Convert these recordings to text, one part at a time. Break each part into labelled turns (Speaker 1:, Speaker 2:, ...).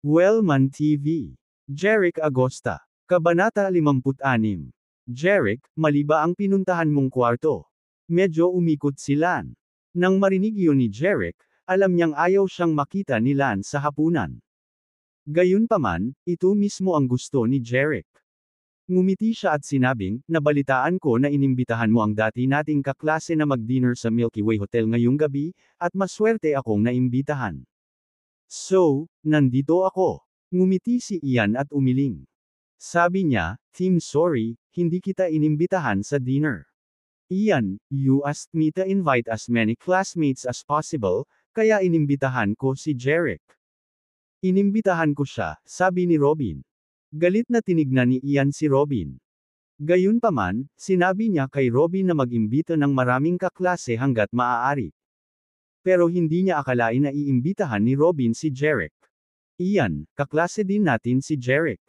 Speaker 1: Wellman TV. Jeric Agosta. Kabanata 56. Jeric, mali ba ang pinuntahan mong kwarto? Medyo umikot si Lan. Nang marinig yun ni Jeric, alam niyang ayaw siyang makita ni Lan sa hapunan. Gayunpaman, ito mismo ang gusto ni Jeric. Ngumiti siya at sinabing, nabalitaan ko na inimbitahan mo ang dati nating kaklase na mag-dinner sa Milky Way Hotel ngayong gabi, at maswerte akong naimbitahan. So, nandito ako. Ngumiti si Ian at umiling. Sabi niya, Team sorry, hindi kita inimbitahan sa dinner. Ian, you asked me to invite as many classmates as possible, kaya inimbitahan ko si Jeric. Inimbitahan ko siya, sabi ni Robin. Galit na tinignan ni Ian si Robin. Gayunpaman, sinabi niya kay Robin na mag-imbita ng maraming kaklase hanggat maaari. Pero hindi niya akalain na iimbitahan ni Robin si Jeric. Ian, kaklase din natin si Jeric.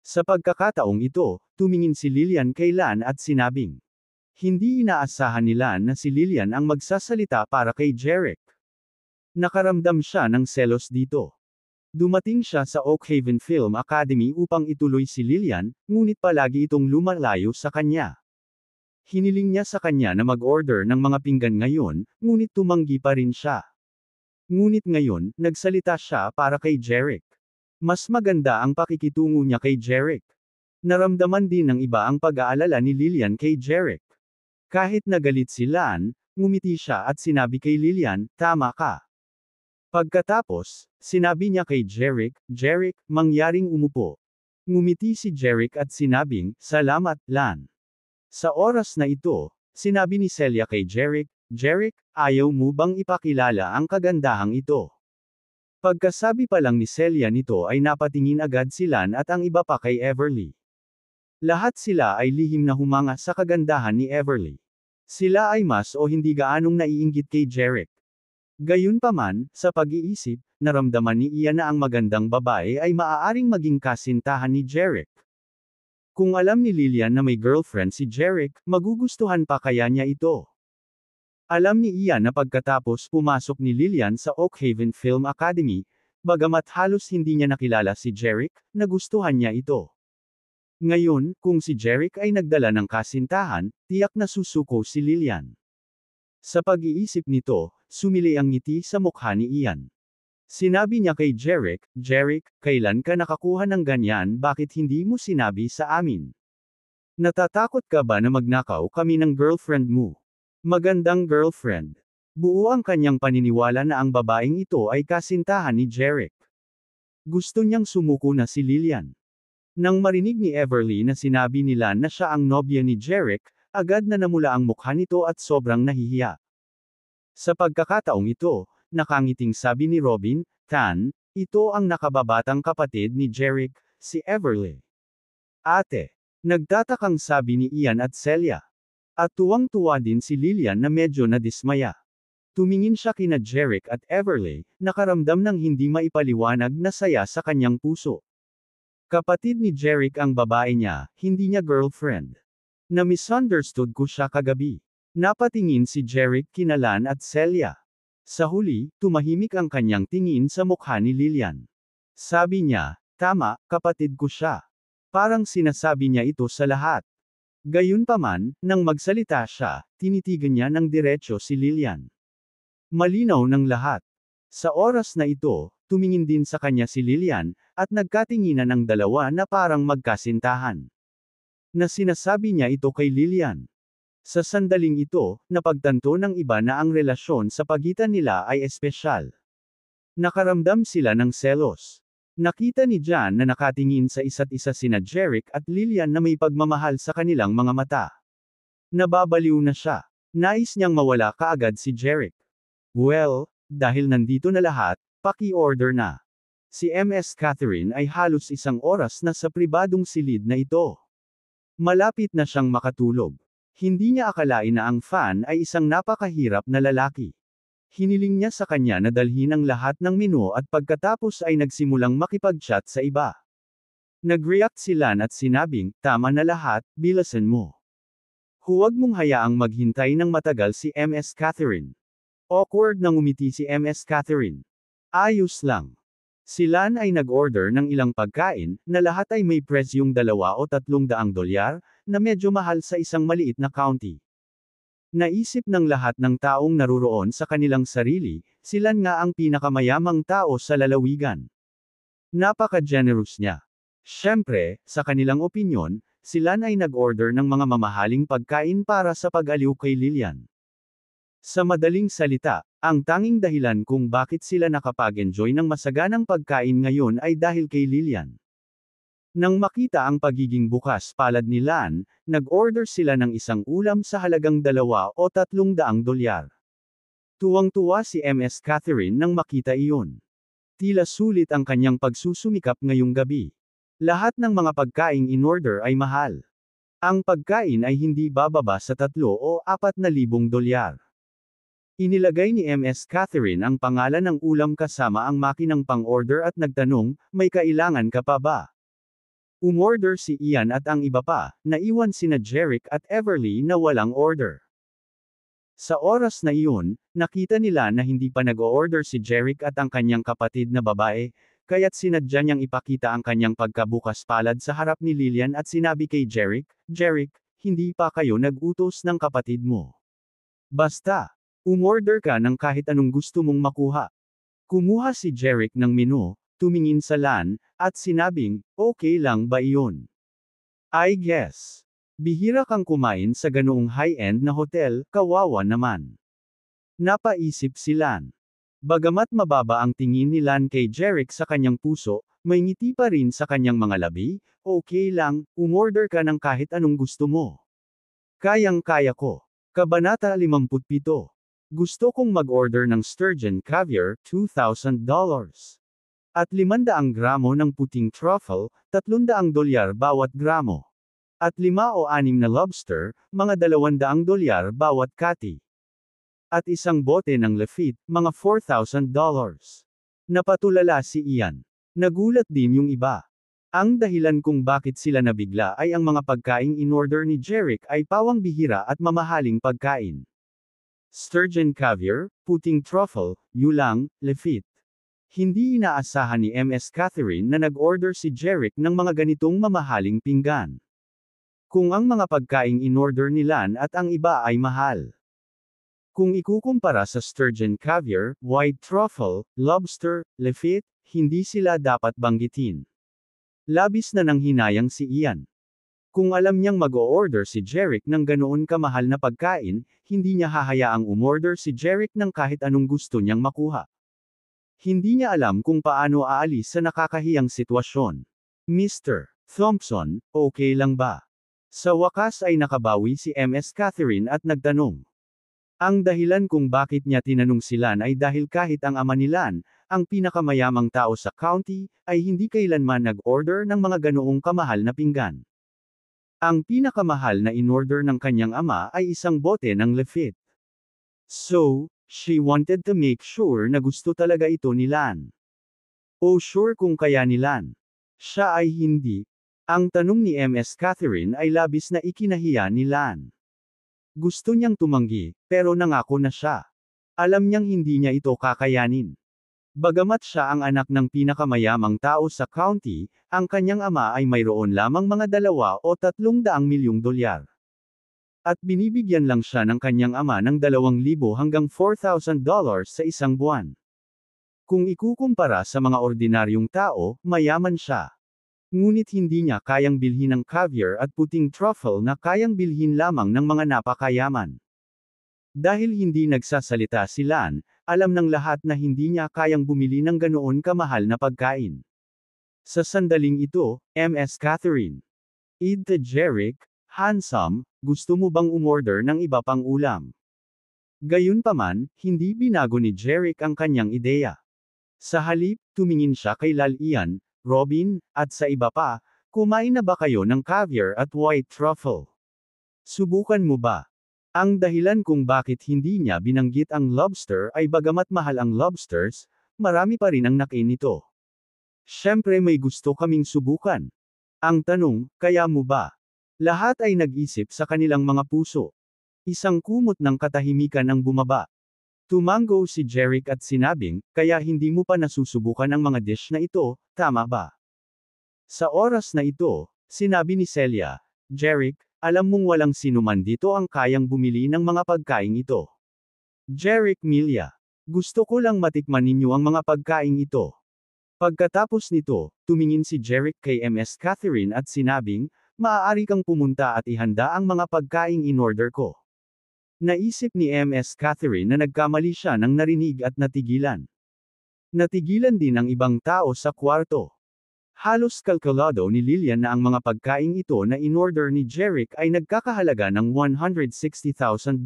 Speaker 1: Sa pagkakataong ito, tumingin si Lillian kay Lan at sinabing, hindi inaasahan ni Lan na si Lillian ang magsasalita para kay Jeric. Nakaramdam siya ng selos dito. Dumating siya sa Oakhaven Film Academy upang ituloy si Lillian, ngunit palagi itong lumalayo sa kanya. Hiniling niya sa kanya na mag-order ng mga pinggan ngayon, ngunit tumanggi pa rin siya. Ngunit ngayon, nagsalita siya para kay Jeric. Mas maganda ang pakikitungo niya kay Jeric. Naramdaman din ng iba ang pag-aalala ni Lillian kay Jeric. Kahit nagalit si Lan, ngumiti siya at sinabi kay Lillian, tama ka. Pagkatapos, sinabi niya kay Jeric, Jeric, mangyaring umupo. Ngumiti si Jeric at sinabing, salamat, Lan. Sa oras na ito, sinabi ni Celia kay Jeric, Jeric, ayaw mo bang ipakilala ang kagandahang ito? Pagkasabi pa lang ni Celia nito ay napatingin agad si Lan at ang iba pa kay Everly. Lahat sila ay lihim na humanga sa kagandahan ni Everly. Sila ay mas o hindi gaanong naiinggit kay Jeric. Gayunpaman, sa pag-iisip, naramdaman ni Ian na ang magandang babae ay maaaring maging kasintahan ni Jeric. Kung alam ni Lillian na may girlfriend si Jeric, magugustuhan pa kaya niya ito. Alam ni Ian na pagkatapos pumasok ni Lillian sa Oakhaven Film Academy, bagamat halos hindi niya nakilala si Jeric, nagustuhan niya ito. Ngayon, kung si Jeric ay nagdala ng kasintahan, tiyak na susuko si Lillian. Sa pag-iisip nito, sumili ang ngiti sa mukha ni Ian. Sinabi niya kay Jeric, Jeric, kailan ka nakakuha ng ganyan, bakit hindi mo sinabi sa amin? Natatakot ka ba na magnakaw kami ng girlfriend mo? Magandang girlfriend. Buo ang kanyang paniniwala na ang babaeng ito ay kasintahan ni Jeric. Gusto niyang sumuko na si Lillian. Nang marinig ni Everly na sinabi nila na siya ang nobya ni Jeric, agad na namula ang mukha nito at sobrang nahihiya. Sa pagkakataong ito, nakangiting sabi ni Robin, Tan, ito ang nakababatang kapatid ni Jeric, si Everly. Ate, nagtatakang sabi ni Ian at Celia. At tuwang-tuwa din si Lillian na medyo nadismaya. Tumingin siya kina Jeric at Everly, nakaramdam ng hindi maipaliwanag na saya sa kanyang puso. Kapatid ni Jeric ang babae niya, hindi niya girlfriend. Na-misunderstood ko siya kagabi. Napatingin si Jeric kina Lan at Celia. Sa huli, tumahimik ang kanyang tingin sa mukha ni Lillian. Sabi niya, tama, kapatid ko siya. Parang sinasabi niya ito sa lahat. Gayunpaman, nang magsalita siya, tinitigan niya ng diretso si Lillian. Malinaw ng lahat. Sa oras na ito, tumingin din sa kanya si Lillian, at nagkatinginan ang dalawa na parang magkasintahan. Na sinasabi niya ito kay Lillian. Sa sandaling ito, napagtanto ng iba na ang relasyon sa pagitan nila ay espesyal. Nakaramdam sila ng selos. Nakita ni Jan na nakatingin sa isa't isa sina Jeric at Lillian na may pagmamahal sa kanilang mga mata. Nababaliw na siya. Nais niyang mawala kaagad si Jeric. Well, dahil nandito na lahat, paki-order na. Si Ms. Catherine ay halos isang oras na sa pribadong silid na ito. Malapit na siyang makatulog. Hindi niya akalain na ang fan ay isang napakahirap na lalaki. Hiniling niya sa kanya na dalhin ang lahat ng menu at pagkatapos ay nagsimulang makipag-chat sa iba. Nag-react si Lan at sinabing, tama na lahat, bilasan mo. Huwag mong hayaang maghintay ng matagal si Ms. Catherine. Awkward na ngumiti si Ms. Catherine. Ayos lang. Si Lan ay nag-order ng ilang pagkain, na lahat ay may presyong $200 o $300, na medyo mahal sa isang maliit na county. Naisip ng lahat ng taong naruroon sa kanilang sarili, si Lan nga ang pinakamayamang tao sa lalawigan. Napaka-generous niya. Siyempre, sa kanilang opinyon, si Lan ay nag-order ng mga mamahaling pagkain para sa pag-aliw kay Lillian. Sa madaling salita, ang tanging dahilan kung bakit sila nakapag-enjoy ng masaganang pagkain ngayon ay dahil kay Lillian. Nang makita ang pagiging bukas palad ni Lan, nag-order sila ng isang ulam sa halagang $200 o $300. Tuwang-tuwa si Ms. Catherine nang makita iyon. Tila sulit ang kanyang pagsusumikap ngayong gabi. Lahat ng mga pagkaing in-order ay mahal. Ang pagkain ay hindi bababa sa $3,000 o $4,000. Inilagay ni Ms. Catherine ang pangalan ng ulam kasama ang makinang pang-order at nagtanong, may kailangan ka pa ba? Umorder si Ian at ang iba pa, naiwan sina Jeric at Everly na walang order. Sa oras na iyon, nakita nila na hindi pa nag-o-order si Jeric at ang kanyang kapatid na babae, kaya't sinadya niyang ipakita ang kanyang pagkabukas palad sa harap ni Lillian at sinabi kay Jeric, Jeric, hindi pa kayo nag-utos ng kapatid mo. Basta, umorder ka ng kahit anong gusto mong makuha. Kumuha si Jeric ng menu, tumingin sa Lan, at sinabing, okay lang ba iyon? I guess. Bihira kang kumain sa ganoong high-end na hotel, kawawa naman. Napaisip si Lan. Bagamat mababa ang tingin ni Lan kay Jeric sa kanyang puso, may ngiti pa rin sa kanyang mga labi, okay lang, umorder ka ng kahit anong gusto mo. Kayang-kaya ko. Kabanata 57. Gusto kong mag-order ng sturgeon caviar, $2,000. At 500 gramo ng puting truffle, $300 bawat gramo. At 5 o 6 na lobster, mga $200 bawat kati. At isang bote ng Lafitte, mga $4,000. Napatulala si Ian. Nagulat din yung iba. Ang dahilan kung bakit sila nabigla ay ang mga pagkaing in-order ni Jeric ay pawang bihira at mamahaling pagkain. Sturgeon caviar, puting truffle, yulang, Lafitte. Hindi inaasahan ni Ms. Catherine na nag-order si Jeric ng mga ganitong mamahaling pinggan. Kung ang mga pagkaing in-order ni Lan at ang iba ay mahal. Kung ikukumpara sa sturgeon caviar, white truffle, lobster, Lafitte, hindi sila dapat banggitin. Labis na nanghinayang si Ian. Kung alam niyang mag-o-order si Jeric ng ganoon kamahal na pagkain, hindi niya hahayaang umorder si Jeric ng kahit anong gusto niyang makuha. Hindi niya alam kung paano aalis sa nakakahiyang sitwasyon. Mr. Thompson, okay lang ba? Sa wakas ay nakabawi si Ms. Catherine at nagtanong. Ang dahilan kung bakit niya tinanong si Lan ay dahil kahit ang ama ni Lan, ang pinakamayamang tao sa county, ay hindi kailanman nag-order ng mga ganoong kamahal na pinggan. Ang pinakamahal na in-order ng kanyang ama ay isang bote ng Lafitte. So, she wanted to make sure na gusto talaga ito ni Lan. Oh sure kung kaya ni Lan. Siya ay hindi. Ang tanong ni Ms. Catherine ay labis na ikinahiya ni Lan. Gusto niyang tumanggi, pero nangako na siya. Alam niyang hindi niya ito kakayanin. Bagamat siya ang anak ng pinakamayamang tao sa county, ang kanyang ama ay mayroon lamang mga $2 o $300 milyong. At binibigyan lang siya ng kanyang ama ng $2,000 hanggang $4,000 sa isang buwan. Kung ikukumpara sa mga ordinaryong tao, mayaman siya. Ngunit hindi niya kayang bilhin ng caviar at puting truffle na kayang bilhin lamang ng mga napakayaman. Dahil hindi nagsasalita si Lan, alam ng lahat na hindi niya kayang bumili ng ganoon kamahal na pagkain. Sa sandaling ito, Ms. Catherine. Id to Jeric, handsome, gusto mo bang umorder ng iba pang ulam? Gayunpaman, hindi binago ni Jeric ang kanyang ideya. Sa halip, tumingin siya kay Ian, Robin, at sa iba pa, kumain na ba kayo ng caviar at white truffle? Subukan mo ba? Ang dahilan kung bakit hindi niya binanggit ang lobster ay bagamat mahal ang lobsters, marami pa rin ang nakain nito. Siyempre may gusto kaming subukan. Ang tanong, kaya mo ba? Lahat ay nag-isip sa kanilang mga puso. Isang kumot ng katahimikan ang bumaba. Tumango si Jeric at sinabing, kaya hindi mo pa nasusubukan ang mga dish na ito, tama ba? Sa oras na ito, sinabi ni Celia, Jeric, alam mong walang sinuman dito ang kayang bumili ng mga pagkaing ito. Jeric Milia, gusto ko lang matikman ninyo ang mga pagkaing ito. Pagkatapos nito, tumingin si Jeric kay Ms. Catherine at sinabing, maaari kang pumunta at ihanda ang mga pagkaing in-order ko. Naisip ni Ms. Catherine na nagkamali siya nang narinig at natigilan. Natigilan din ang ibang tao sa kwarto. Halos kalkulado ni Lillian na ang mga pagkaing ito na in-order ni Jeric ay nagkakahalaga ng $160,000.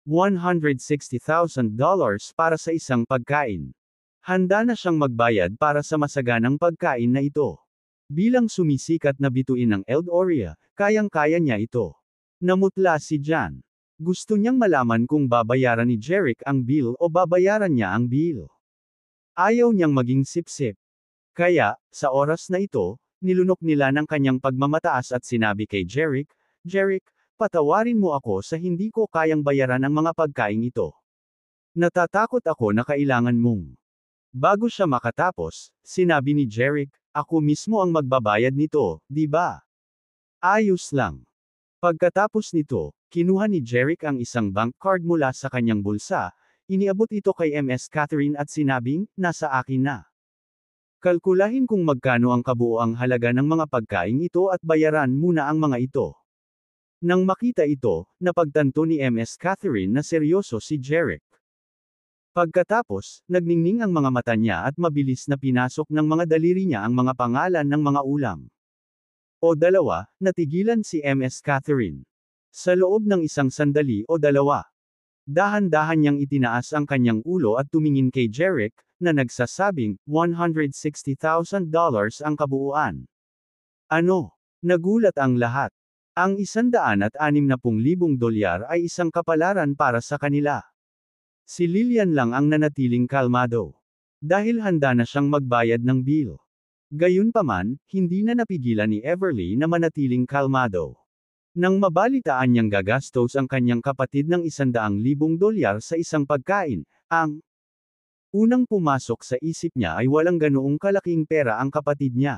Speaker 1: $160,000 para sa isang pagkain. Handa na siyang magbayad para sa masaganang pagkain na ito. Bilang sumisikat na bituin ng Eldorado, kayang-kaya niya ito. Namutla si Jan. Gusto niyang malaman kung babayaran ni Jeric ang bill o babayaran niya ang bill. Ayaw niyang maging sip-sip. Kaya, sa oras na ito, nilunok nila ng kanyang pagmamataas at sinabi kay Jeric, Jeric, patawarin mo ako sa hindi ko kayang bayaran ang mga pagkain ito. Natatakot ako na kailangan mong. Bago siya makatapos, sinabi ni Jeric, ako mismo ang magbabayad nito, di ba? Ayos lang. Pagkatapos nito, kinuha ni Jeric ang isang bank card mula sa kanyang bulsa, iniabot ito kay Ms. Catherine at sinabing, nasa akin na. Kalkulahin kung magkano ang kabuoang halaga ng mga pagkain ito at bayaran muna ang mga ito. Nang makita ito, napagtanto ni Ms. Catherine na seryoso si Jeric. Pagkatapos, nagningning ang mga mata niya at mabilis na pinasok ng mga daliri niya ang mga pangalan ng mga ulam. O dalawa, natigilan si Ms. Catherine. Sa loob ng isang sandali o dalawa. Dahan-dahan niyang itinaas ang kanyang ulo at tumingin kay Jeric, na nagsasabing, $160,000 ang kabuuan. Ano? Nagulat ang lahat. Ang $160,000 ay isang kapalaran para sa kanila. Si Lillian lang ang nanatiling kalmado. Dahil handa na siyang magbayad ng bill. Gayunpaman, hindi na napigilan ni Everly na manatiling kalmado. Nang mabalitaan niyang gagastos ang kanyang kapatid ng $100,000 sa isang pagkain, ang unang pumasok sa isip niya ay walang ganoong kalaking pera ang kapatid niya.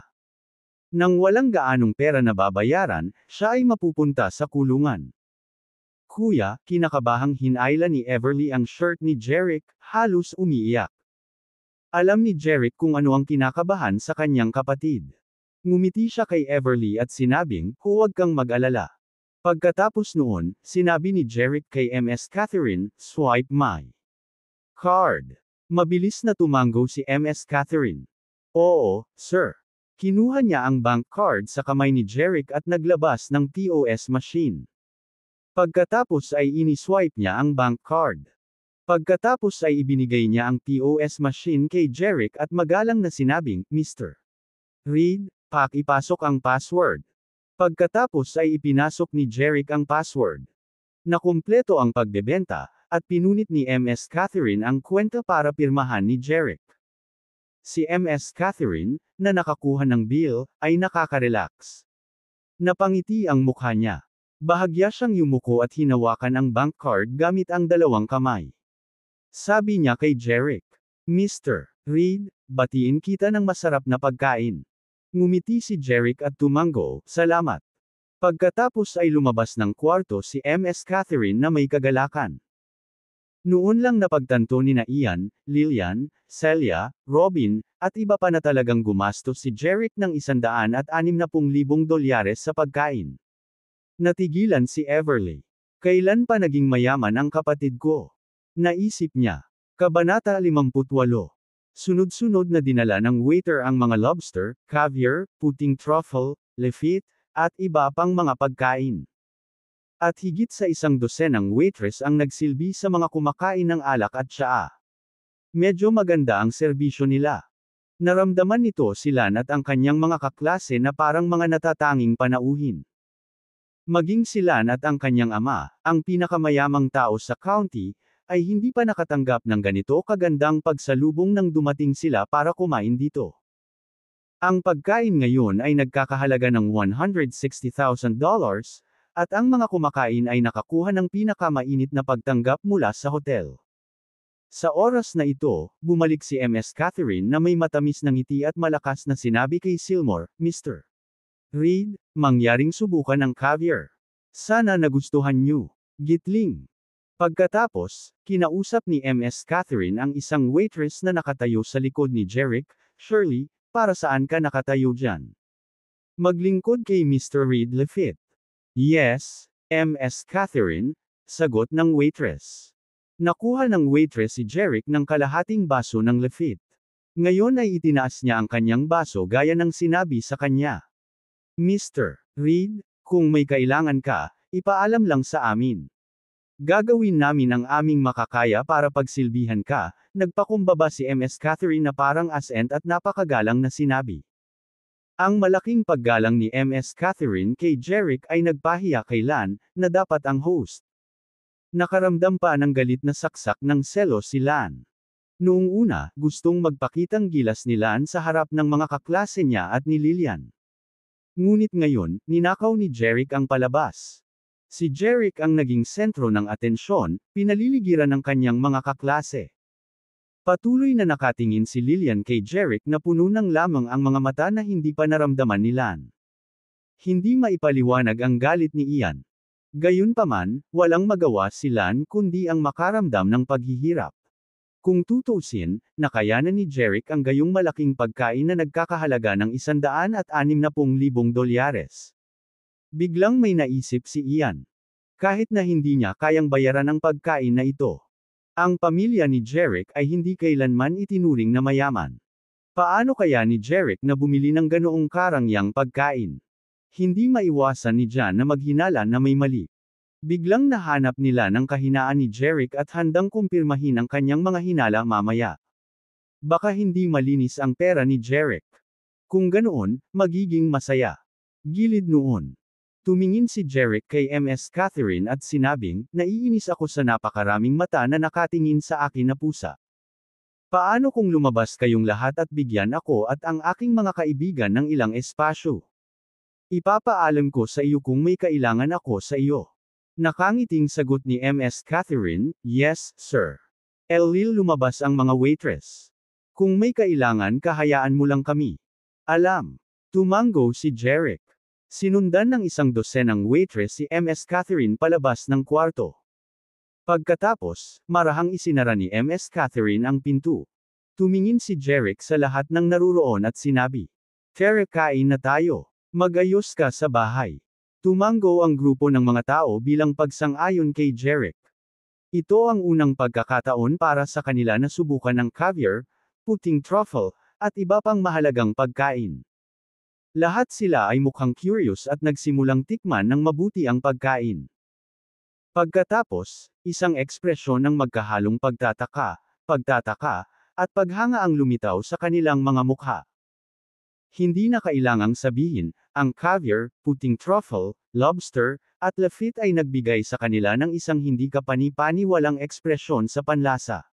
Speaker 1: Nang walang gaanong pera na babayaran, siya ay mapupunta sa kulungan. Kuya, kinakabahang hinayla ni Everly ang shirt ni Jeric, halos umiiyak. Alam ni Jeric kung ano ang kinakabahan sa kanyang kapatid. Ngumiti siya kay Everly at sinabing, huwag kang mag-alala. Pagkatapos noon, sinabi ni Jeric kay Ms. Catherine, swipe my card. Mabilis na tumango si Ms. Catherine. Oo, sir. Kinuha niya ang bank card sa kamay ni Jeric at naglabas ng POS machine. Pagkatapos ay ini-swipe niya ang bank card. Pagkatapos ay ibinigay niya ang POS machine kay Jeric at magalang na sinabing, Mr. Reed, ipasok ang password. Pagkatapos ay ipinasok ni Jeric ang password. Nakumpleto ang pagbebenta, at pinunit ni Ms. Catherine ang kwenta para pirmahan ni Jeric. Si Ms. Catherine, na nakakuha ng bill, ay nakaka-relax. Napangiti ang mukha niya. Bahagya siyang yumuko at hinawakan ang bank card gamit ang dalawang kamay. Sabi niya kay Jeric, Mr. Reed, batiin kita ng masarap na pagkain. Ngumiti si Jeric at tumango, salamat. Pagkatapos ay lumabas ng kwarto si Ms. Catherine na may kagalakan. Noon lang napagtanto ni Ian, Lillian, Celia, Robin, at iba pa na talagang gumastos si Jeric ng $160,000 sa pagkain. Natigilan si Everly. Kailan pa naging mayaman ang kapatid ko? Naisip niya. Kabanata 58. Sunod-sunod na dinala ng waiter ang mga lobster, caviar, puting truffle, lefit, at iba pang mga pagkain. At higit sa 100 ng waitress ang nagsilbi sa mga kumakain ng alak at tsaa. Medyo maganda ang serbisyo nila. Naramdaman nito si Lan at ang kanyang mga kaklase na parang mga natatanging panauhin. Maging si Lan at ang kanyang ama, ang pinakamayamang tao sa county, ay hindi pa nakatanggap ng ganito kagandang pagsalubong nang dumating sila para kumain dito. Ang pagkain ngayon ay nagkakahalaga ng $160,000, At ang mga kumakain ay nakakuha ng pinakamainit na pagtanggap mula sa hotel. Sa oras na ito, bumalik si Ms. Catherine na may matamis na ngiti at malakas na sinabi kay Seymour, Mr. Reed, mangyaring subukan ang caviar. Sana nagustuhan niyo. Gitling. Pagkatapos, kinausap ni Ms. Catherine ang isang waitress na nakatayo sa likod ni Jeric, Shirley, para saan ka nakatayo dyan? Maglingkod kay Mr. Reed Lafitte. Yes, Ms. Catherine, sagot ng waitress. Nakuha ng waitress si Jeric ng kalahating baso ng Lafitte. Ngayon ay itinaas niya ang kanyang baso gaya ng sinabi sa kanya. Mr. Reed, kung may kailangan ka, ipaalam lang sa amin. Gagawin namin ang aming makakaya para pagsilbihan ka, nagpakumbaba si Ms. Catherine na parang asent at napakagalang na sinabi. Ang malaking paggalang ni Ms. Catherine kay Jeric ay nagpahiya kay Lan, na dapat ang host. Nakaramdam pa ng galit na saksak ng selos si Lan. Noong una, gustong magpakitang gilas ni Lan sa harap ng mga kaklase niya at ni Lillian. Ngunit ngayon, ninakaw ni Jeric ang palabas. Si Jeric ang naging sentro ng atensyon, pinaliligiran ng kanyang mga kaklase. Patuloy na nakatingin si Lillian kay Jeric na puno ng lamang ang mga mata na hindi pa naramdaman ni Lan. Hindi maipaliwanag ang galit ni Ian. Gayunpaman, walang magawa si Lan kundi ang makaramdam ng paghihirap. Kung tutuusin, nakayanan ni Jeric ang gayong malaking pagkain na nagkakahalaga ng $160,000. Biglang may naisip si Ian. Kahit na hindi niya kayang bayaran ang pagkain na ito. Ang pamilya ni Jeric ay hindi kailanman itinuring na mayaman. Paano kaya ni Jeric na bumili ng ganoong karangyang pagkain? Hindi maiwasan ni Jan na maghinala na may mali. Biglang nahanap nila ng kahinaan ni Jeric at handang kumpirmahin ang kanyang mga hinala mamaya. Baka hindi malinis ang pera ni Jeric. Kung ganoon, magiging masaya. Gilid noon. Tumingin si Jeric kay Ms. Catherine at sinabing, naiinis ako sa napakaraming mata na nakatingin sa akin na pusa. Paano kung lumabas kayong lahat at bigyan ako at ang aking mga kaibigan ng ilang espasyo? Ipapaalam ko sa iyo kung may kailangan ako sa iyo. Nakangiting sagot ni Ms. Catherine, yes, sir. Elil lumabas ang mga waitress. Kung may kailangan kahayaan mo lang kami. Alam. Tumango si Jeric. Sinundan ng isang dosenang waitress si Ms. Catherine palabas ng kwarto. Pagkatapos, marahang isinara ni Ms. Catherine ang pinto. Tumingin si Jeric sa lahat ng naruroon at sinabi, Tara, kain na tayo. Magayos ka sa bahay. Tumango ang grupo ng mga tao bilang pagsang-ayon kay Jeric. Ito ang unang pagkakataon para sa kanila na subukan ng caviar, puting truffle, at iba pang mahalagang pagkain. Lahat sila ay mukhang curious at nagsimulang tikman ng mabuti ang pagkain. Pagkatapos, isang ekspresyon ng magkahalong pagtataka, at paghanga ang lumitaw sa kanilang mga mukha. Hindi na kailangang sabihin, ang caviar, puting truffle, lobster, at Lafitte ay nagbigay sa kanila ng isang hindi kapani-paniwalang ekspresyon sa panlasa.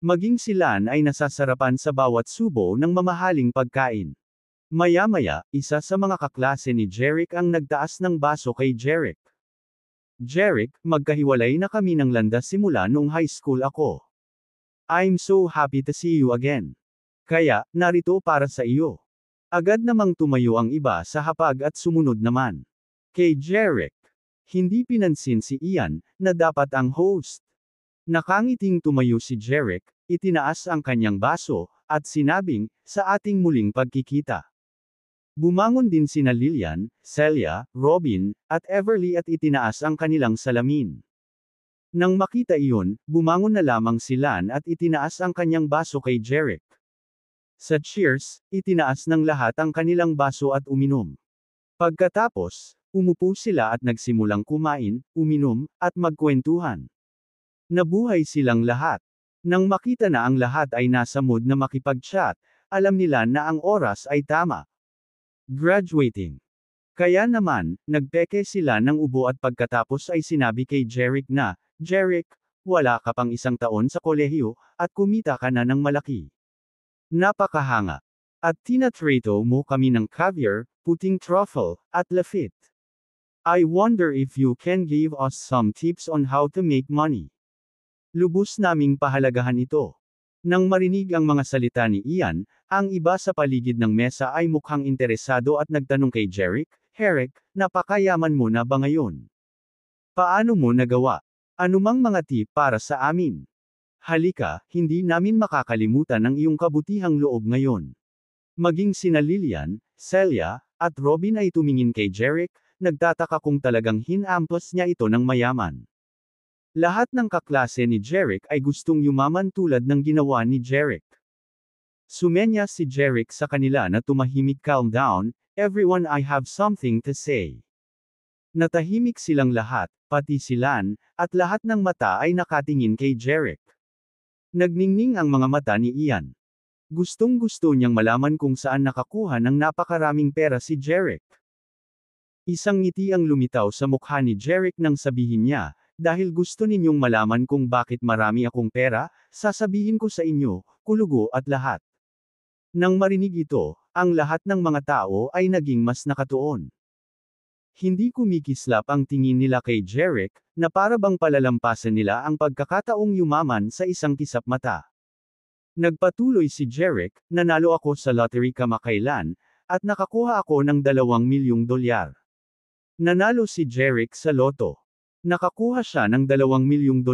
Speaker 1: Maging sila ay nasasarapan sa bawat subo ng mamahaling pagkain. Maya-maya, isa sa mga kaklase ni Jeric ang nagtaas ng baso kay Jeric. Jeric, magkahiwalay na kami ng landas simula noong high school ako. I'm so happy to see you again. Kaya, narito para sa iyo. Agad namang tumayo ang iba sa hapag at sumunod naman. Kay Jeric. Hindi pinansin si Ian, na dapat ang host. Nakangiting tumayo si Jeric, itinaas ang kanyang baso, at sinabing, sa ating muling pagkikita. Bumangon din sina Lillian, Celia, Robin, at Everly at itinaas ang kanilang salamin. Nang makita iyon, bumangon na lamang si Lan at itinaas ang kanyang baso kay Jeric. Sa cheers, itinaas ng lahat ang kanilang baso at uminom. Pagkatapos, umupo sila at nagsimulang kumain, uminom, at magkwentuhan. Nabuhay silang lahat. Nang makita na ang lahat ay nasa mood na makipag-chat, alam nila na ang oras ay tama. Graduating. Kaya naman, nagpeke sila ng ubo at pagkatapos ay sinabi kay Jeric na, Jeric, wala ka pang 1 taon sa kolehiyo, at kumita ka na ng malaki. Napakahanga. At tinatrato mo kami ng caviar, puting truffle, at Lafitte. I wonder if you can give us some tips on how to make money. Lubos naming pahalagahan ito. Nang marinig ang mga salita ni Ian, ang iba sa paligid ng mesa ay mukhang interesado at nagtanong kay Jeric, Herrick, napakayaman mo na ba ngayon? Paano mo nagawa? Anumang mga tip para sa amin? Halika, hindi namin makakalimutan ang iyong kabutihang loob ngayon. Maging sina Lillian, Celia, at Robin ay tumingin kay Jeric, nagtataka kung talagang hinampos niya ito ng mayaman. Lahat ng kaklase ni Jeric ay gustong yumaman tulad ng ginawa ni Jeric. Sumenya si Jeric sa kanila na tumahimik. Calm down, everyone, I have something to say. Natahimik silang lahat, pati si Lan, at lahat ng mata ay nakatingin kay Jeric. Nagningning ang mga mata ni Ian. Gustong-gusto niyang malaman kung saan nakakuha ng napakaraming pera si Jeric. Isang ngiti ang lumitaw sa mukha ni Jeric nang sabihin niya, dahil gusto ninyong malaman kung bakit marami akong pera, sasabihin ko sa inyo, kulugo at lahat. Nang marinig ito, ang lahat ng mga tao ay naging mas nakatuon. Hindi kumikislap ang tingin nila kay Jeric, na para bang palalampasan nila ang pagkakataong yumaman sa isang kisap mata. Nagpatuloy si Jeric, nanalo ako sa lottery kamakailan, at nakakuha ako ng $2 milyong. Nanalo si Jeric sa loto. Nakakuha siya ng $2 milyong.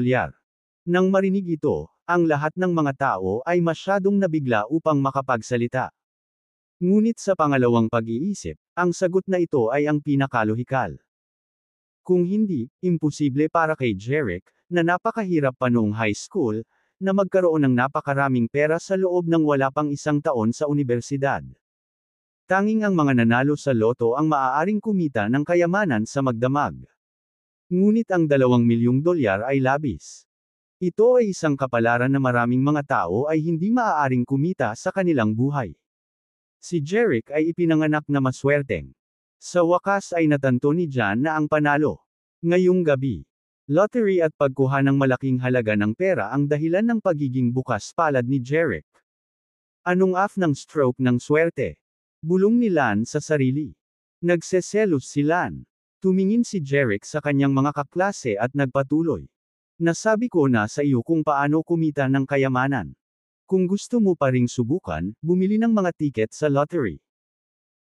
Speaker 1: Nang marinig ito, ang lahat ng mga tao ay masyadong nabigla upang makapagsalita. Ngunit sa pangalawang pag-iisip, ang sagot na ito ay ang pinakalohikal. Kung hindi, imposible para kay Jeric, na napakahirap pa noong high school, na magkaroon ng napakaraming pera sa loob ng wala pang isang taon sa universidad. Tanging ang mga nanalo sa loto ang maaaring kumita ng kayamanan sa magdamag. Ngunit ang $2 milyong ay labis. Ito ay isang kapalaran na maraming mga tao ay hindi maaaring kumita sa kanilang buhay. Si Jeric ay ipinanganak na maswerteng. Sa wakas ay natanto ni Jan na ang panalo. Ngayong gabi, lottery at pagkuha ng malaking halaga ng pera ang dahilan ng pagiging bukas palad ni Jeric. Anong ng stroke ng swerte? Bulong ni Lan sa sarili. Nagseselos si Lan. Tumingin si Jeric sa kanyang mga kaklase at nagpatuloy. Nasabi ko na sa iyo kung paano kumita ng kayamanan. Kung gusto mo pa ring subukan, bumili ng mga tiket sa lottery.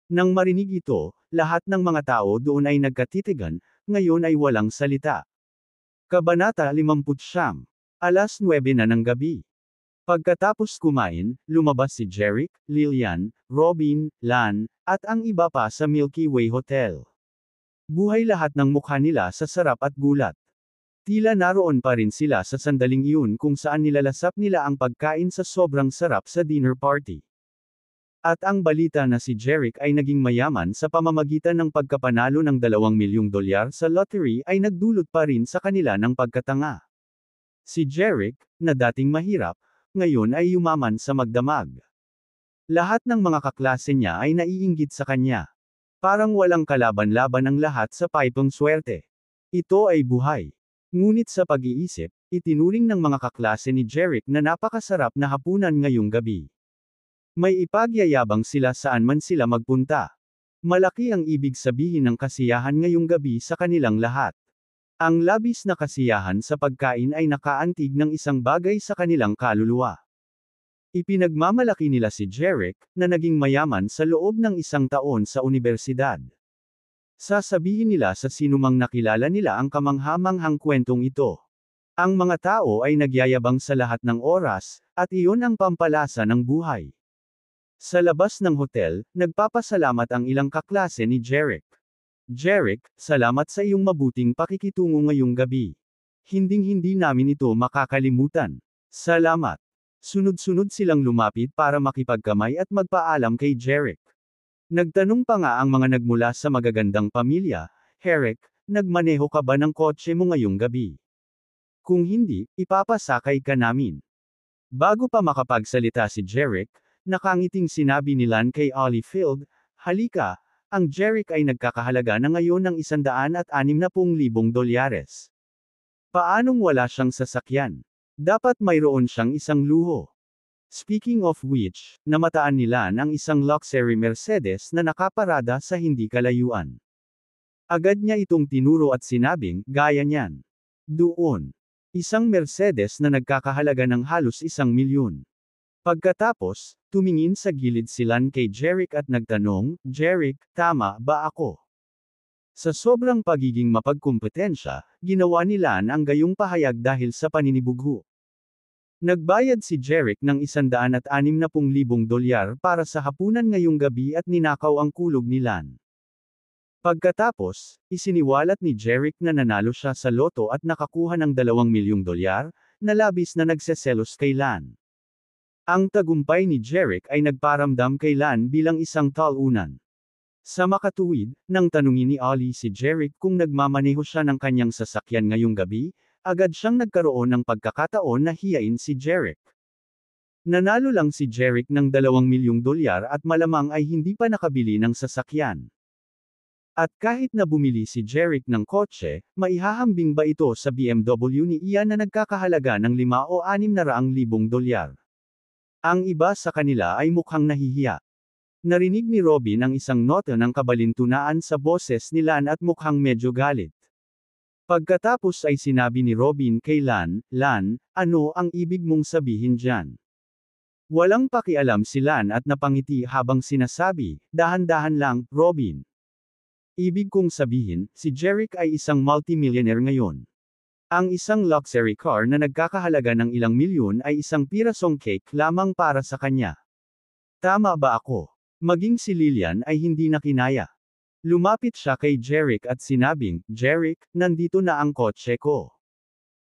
Speaker 1: Nang marinig ito, lahat ng mga tao doon ay nagkatitigan, ngayon ay walang salita. Kabanata 59. Alas 9 na ng gabi. Pagkatapos kumain, lumabas si Jeric, Lillian, Robin, Lan, at ang iba pa sa Milky Way Hotel. Buhay lahat ng mukha nila sa sarap at gulat. Tila naroon pa rin sila sa sandaling iyon kung saan nilalasap nila ang pagkain sa sobrang sarap sa dinner party. At ang balita na si Jeric ay naging mayaman sa pamamagitan ng pagkapanalo ng $2 milyong sa lottery ay nagdulot pa rin sa kanila ng pagkatanga. Si Jeric, na dating mahirap, ngayon ay yumaman sa magdamag. Lahat ng mga kaklase niya ay naiinggit sa kanya. Parang walang kalaban-laban ang lahat sa paipong swerte. Ito ay buhay. Ngunit sa pag-iisip, itinuring ng mga kaklase ni Jeric na napakasarap na hapunan ngayong gabi. May ipagyayabang sila saan man sila magpunta. Malaki ang ibig sabihin ng kasiyahan ngayong gabi sa kanilang lahat. Ang labis na kasiyahan sa pagkain ay nakaantig ng isang bagay sa kanilang kaluluwa. Ipinagmamalaki nila si Jeric, na naging mayaman sa loob ng isang taon sa universidad. Sasabihin nila sa sinumang nakilala nila ang kamangha-manghang kwentong ito. Ang mga tao ay nagyayabang sa lahat ng oras, at iyon ang pampalasa ng buhay. Sa labas ng hotel, nagpapasalamat ang ilang kaklase ni Jeric. Jeric, salamat sa iyong mabuting pakikitungo ngayong gabi. Hinding-hindi namin ito makakalimutan. Salamat. Sunod-sunod silang lumapit para makipagkamay at magpaalam kay Jeric. Nagtanong pa nga ang mga nagmula sa magagandang pamilya, Herrick, nagmaneho ka ba ng kotse mo ngayong gabi? Kung hindi, ipapasakay ka namin. Bago pa makapagsalita si Jeric, nakangiting sinabi ni Lan kay Olifield, halika, ang Jeric ay nagkakahalaga na ngayon ng $160,000. Paanong wala siyang sasakyan? Dapat mayroon siyang isang luho. Speaking of which, namataan nila ang isang luxury Mercedes na nakaparada sa hindi kalayuan. Agad niya itong tinuro at sinabing, gaya niyan. Doon. Isang Mercedes na nagkakahalaga ng halos 1 milyon. Pagkatapos, tumingin sa gilid si Lan kay Jeric at nagtanong, Jeric, tama ba ako? Sa sobrang pagiging mapagkumpetensya, ginawa ni Lan ang gayong pahayag dahil sa paninibugho. Nagbayad si Jeric ng $160,000 para sa hapunan ngayong gabi at ninakaw ang kulog ni Lan. Pagkatapos, isiniwalat ni Jeric na nanalo siya sa loto at nakakuha ng $2 milyong, na labis na nagseselos kay Lan. Ang tagumpay ni Jeric ay nagparamdam kay Lan bilang isang talunan. Sa makatuwid, nang tanungin ni Ollie si Jeric kung nagmamaneho siya ng kanyang sasakyan ngayong gabi, agad siyang nagkaroon ng pagkakataon na hiyain si Jeric. Nanalo lang si Jeric ng $2 milyong at malamang ay hindi pa nakabili ng sasakyan. At kahit na bumili si Jeric ng kotse, maihahambing ba ito sa BMW ni Ian na nagkakahalaga ng $5 o $600,000? Ang iba sa kanila ay mukhang nahihiya. Narinig ni Robin ang isang nota ng kabalintunaan sa boses ni Lan at mukhang medyo galit. Pagkatapos ay sinabi ni Robin kay Lan, Lan, ano ang ibig mong sabihin dyan? Walang pakialam si Lan at napangiti habang sinasabi, dahan-dahan lang, Robin. Ibig kong sabihin, si Jeric ay isang multimillionaire ngayon. Ang isang luxury car na nagkakahalaga ng ilang milyon ay isang pirasong cake lamang para sa kanya. Tama ba ako? Maging si Lillian ay hindi na kinaya. Lumapit siya kay Jeric at sinabing, Jeric, nandito na ang kotse ko.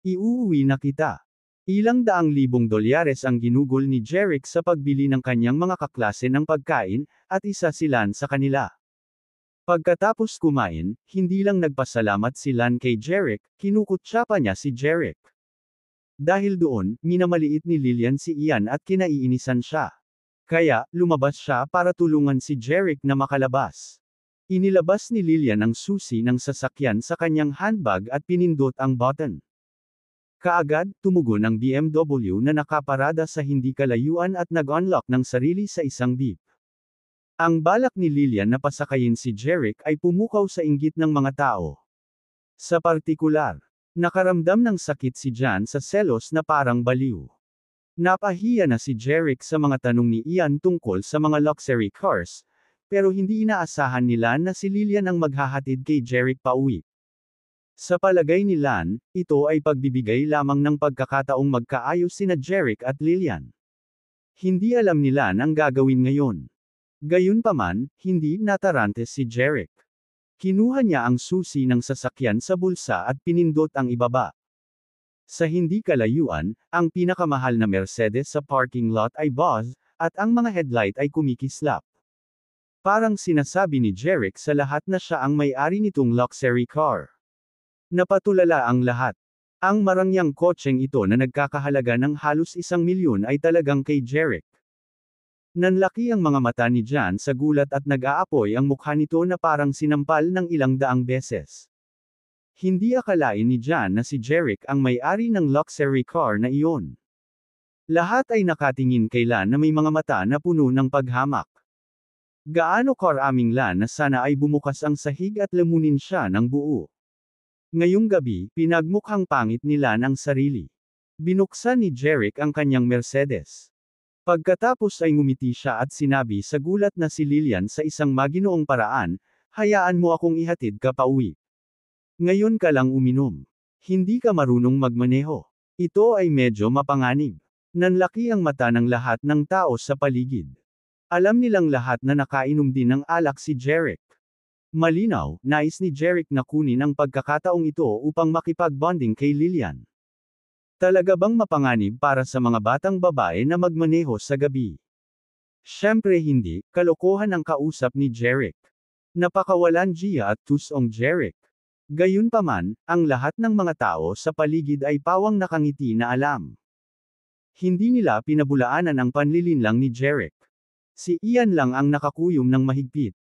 Speaker 1: Iuuwi na kita. Ilang $100,000 ang ginugol ni Jeric sa pagbili ng kanyang mga kaklase ng pagkain, at isa si Lan sa kanila. Pagkatapos kumain, hindi lang nagpasalamat si Lan kay Jeric, kinukutsa pa niya si Jeric. Dahil doon, minamaliit ni Lillian si Ian at kinaiinisan siya. Kaya, lumabas siya para tulungan si Jeric na makalabas. Inilabas ni Lillian ang susi ng sasakyan sa kanyang handbag at pinindot ang button. Kaagad, tumugon ang BMW na nakaparada sa hindi kalayuan at nag-unlock ng sarili sa isang beep. Ang balak ni Lillian na pasakayin si Jeric ay pumukaw sa inggit ng mga tao. Sa partikular, nakaramdam ng sakit si Jan sa selos na parang baliw. Napahiya na si Jeric sa mga tanong ni Ian tungkol sa mga luxury cars, pero hindi inaasahan ni Lan na si Lillian ang maghahatid kay Jeric pauwi. Sa palagay ni Lan, ito ay pagbibigay lamang ng pagkakataong magkaayos sina Jeric at Lillian. Hindi alam ni Lan ang gagawin ngayon. Gayunpaman, hindi natarante si Jeric. Kinuha niya ang susi ng sasakyan sa bulsa at pinindot ang ibaba. Sa hindi kalayuan, ang pinakamahal na Mercedes sa parking lot ay buzz, at ang mga headlight ay kumikislap. Parang sinasabi ni Jeric sa lahat na siya ang may-ari nitong luxury car. Napatulala ang lahat. Ang marangyang kotseng ito na nagkakahalaga ng halos 1 milyon ay talagang kay Jeric. Nanlaki ang mga mata ni Jan sa gulat at nag-aapoy ang mukha nito na parang sinampal ng ilang daang beses. Hindi akalain ni Jan na si Jeric ang may-ari ng luxury car na iyon. Lahat ay nakatingin kay Lan na may mga mata na puno ng paghamak. Gaano karaming Lan na sana ay bumukas ang sahig at lamunin siya ng buo. Ngayong gabi, pinagmukhang pangit ni Lan ang sarili. Binuksan ni Jeric ang kanyang Mercedes. Pagkatapos ay ngumiti siya at sinabi sa gulat na si Lillian sa isang maginoong paraan, hayaan mo akong ihatid ka pauwi. Ngayon ka lang uminom. Hindi ka marunong magmaneho. Ito ay medyo mapanganib. Nanlaki ang mata ng lahat ng tao sa paligid. Alam nilang lahat na nakainom din ng alak si Jeric. Malinaw, nais ni Jeric na kunin ang pagkakataong ito upang makipag-bonding kay Lillian. Talaga bang mapanganib para sa mga batang babae na magmaneho sa gabi? Siyempre hindi, kalokohan ang kausap ni Jeric. Napakawalan Gia at tusong Jeric. Gayunpaman, ang lahat ng mga tao sa paligid ay pawang nakangiti na alam. Hindi nila pinabulaanan ang panlilinlang ni Jeric. Si Ian lang ang nakakuyom ng mahigpit.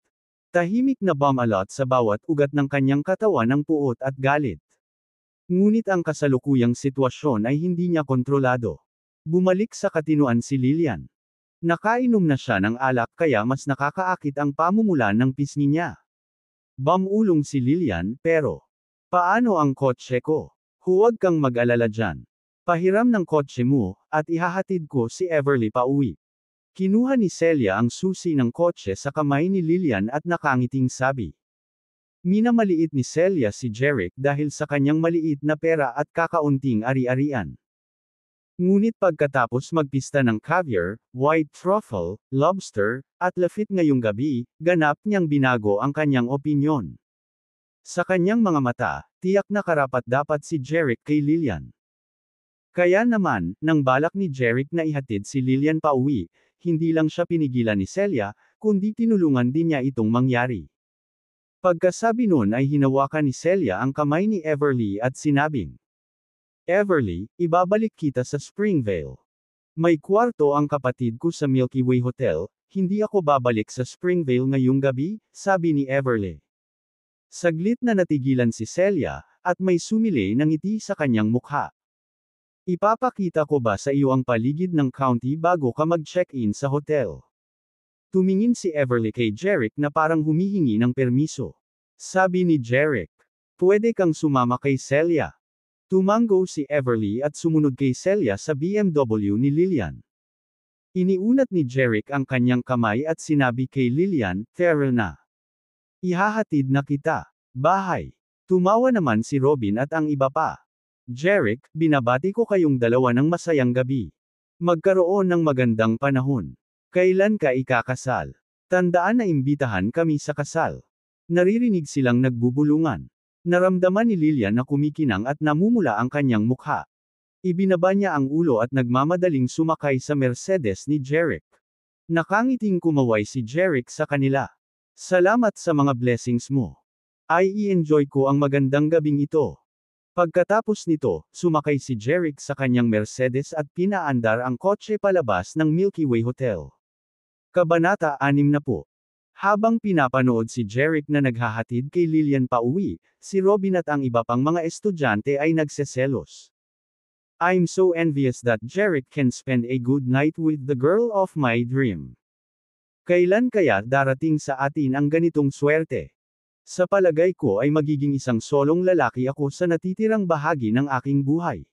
Speaker 1: Tahimik na bumalot sa bawat ugat ng kanyang katawan ng puot at galit. Ngunit ang kasalukuyang sitwasyon ay hindi niya kontrolado. Bumalik sa katinuan si Lillian. Nakainom na siya ng alak kaya mas nakakaakit ang pamumulan ng pisngi niya. Bamulong si Lillian, pero, paano ang kotse ko? Huwag kang mag-alala dyan. Pahiram ng kotse mo, at ihahatid ko si Everly pauwi. Kinuha ni Celia ang susi ng kotse sa kamay ni Lillian at nakangiting sabi. Minamaliit ni Celia si Jeric dahil sa kanyang maliit na pera at kakaunting ari-arian. Ngunit pagkatapos magpista ng caviar, white truffle, lobster, at lafit ngayong gabi, ganap niyang binago ang kanyang opinyon. Sa kanyang mga mata, tiyak na karapat-dapat si Jeric kay Lillian. Kaya naman, nang balak ni Jeric na ihatid si Lillian pauwi, hindi lang siya pinigilan ni Celia, kundi tinulungan din niya itong mangyari. Pagkasabi nun ay hinawakan ni Celia ang kamay ni Everly at sinabing, Everly, ibabalik kita sa Springvale. May kwarto ang kapatid ko sa Milky Way Hotel, hindi ako babalik sa Springvale ngayong gabi, sabi ni Everly. Saglit na natigilan si Celia, at may sumilay ng ngiti sa kanyang mukha. Ipapakita ko ba sa iyo ang paligid ng county bago ka mag-check-in sa hotel? Tumingin si Everly kay Jeric na parang humihingi ng permiso. Sabi ni Jeric, pwede kang sumama kay Celia. Tumango si Everly at sumunod kay Celia sa BMW ni Lillian. Iniunat ni Jeric ang kanyang kamay at sinabi kay Lillian, "Tara na. Ihahatid na kita. Bahay." Tumawa naman si Robin at ang iba pa. Jeric, binabati ko kayong dalawa ng masayang gabi. Magkaroon ng magandang panahon. Kailan ka ikakasal? Tandaan na imbitahan kami sa kasal. Naririnig silang nagbubulungan. Naramdaman ni Lillian na kumikinang at namumula ang kanyang mukha. Ibinaba niya ang ulo at nagmamadaling sumakay sa Mercedes ni Jeric. Nakangiting kumaway si Jeric sa kanila. Salamat sa mga blessings mo. Ay i-enjoy ko ang magandang gabing ito. Pagkatapos nito, sumakay si Jeric sa kanyang Mercedes at pinaandar ang kotse palabas ng Milky Way Hotel. Kabanata 60. Habang pinapanood si Jeric na naghahatid kay Lillian pauwi, si Robin at ang iba pang mga estudyante ay nagseselos. I'm so envious that Jeric can spend a good night with the girl of my dream. Kailan kaya darating sa atin ang ganitong swerte? Sa palagay ko ay magiging isang solong lalaki ako sa natitirang bahagi ng aking buhay.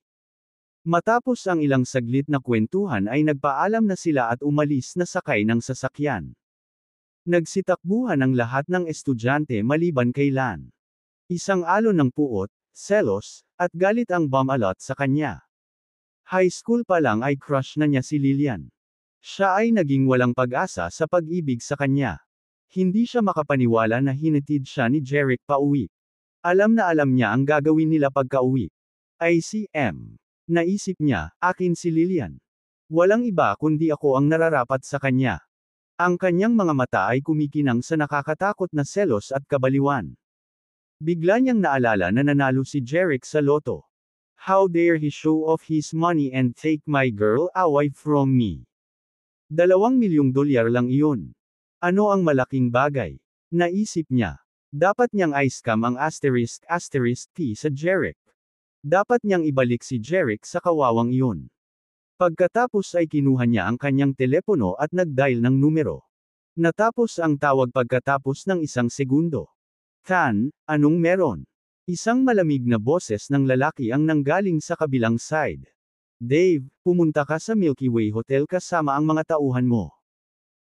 Speaker 1: Matapos ang ilang saglit na kwentuhan ay nagpaalam na sila at umalis na sakay ng sasakyan. Nagsitakbuhan ang lahat ng estudyante maliban kay Lan. Isang alon ng puot, selos, at galit ang bumalot sa kanya. High school pa lang ay crush na niya si Lillian. Siya ay naging walang pag-asa sa pag-ibig sa kanya. Hindi siya makapaniwala na hinatid siya ni Jeric pauwi. Alam na alam niya ang gagawin nila pagka-uwi. ICM. Naisip niya, akin si Lillian. Walang iba kundi ako ang nararapat sa kanya. Ang kanyang mga mata ay kumikinang sa nakakatakot na selos at kabaliwan. Bigla niyang naalala na nanalo si Jeric sa loto. How dare he show off his money and take my girl away from me? $2 milyong lang iyon. Ano ang malaking bagay? Naisip niya. Dapat niyang i-scam ang ***T sa Jeric. Dapat niyang ibalik si Jeric sa kawawang iyon. Pagkatapos ay kinuha niya ang kanyang telepono at nag-dial ng numero. Natapos ang tawag pagkatapos ng isang segundo. Tan, anong meron? Isang malamig na boses ng lalaki ang nanggaling sa kabilang side. Dave, pumunta ka sa Milky Way Hotel kasama ang mga tauhan mo.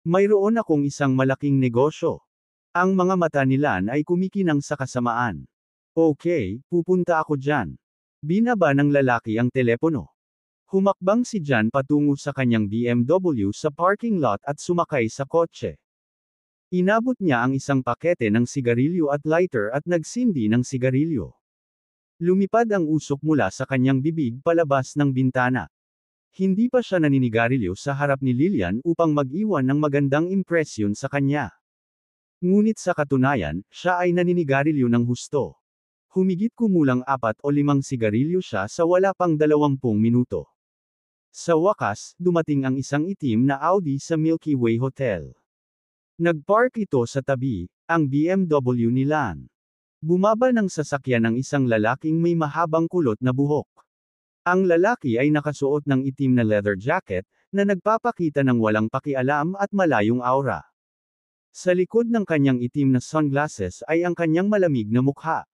Speaker 1: Mayroon akong isang malaking negosyo. Ang mga mata ni Lan ay kumikinang sa kasamaan. Okay, pupunta ako dyan. Binaba ng lalaki ang telepono. Humakbang si Jan patungo sa kanyang BMW sa parking lot at sumakay sa kotse. Inabot niya ang isang pakete ng sigarilyo at lighter at nagsindi ng sigarilyo. Lumipad ang usok mula sa kanyang bibig palabas ng bintana. Hindi pa siya naninigarilyo sa harap ni Lillian upang mag-iwan ng magandang impresyon sa kanya. Ngunit sa katunayan, siya ay naninigarilyo ng husto. Humigit kumulang 4 o 5 sigarilyo siya sa wala pang 20 minuto. Sa wakas, dumating ang isang itim na Audi sa Milky Way Hotel. Nagpark ito sa tabi, ang BMW ni Lan. Bumaba ng sasakyan ng isang lalaking may mahabang kulot na buhok. Ang lalaki ay nakasuot ng itim na leather jacket, na nagpapakita ng walang pakialam at malayong aura. Sa likod ng kanyang itim na sunglasses ay ang kanyang malamig na mukha.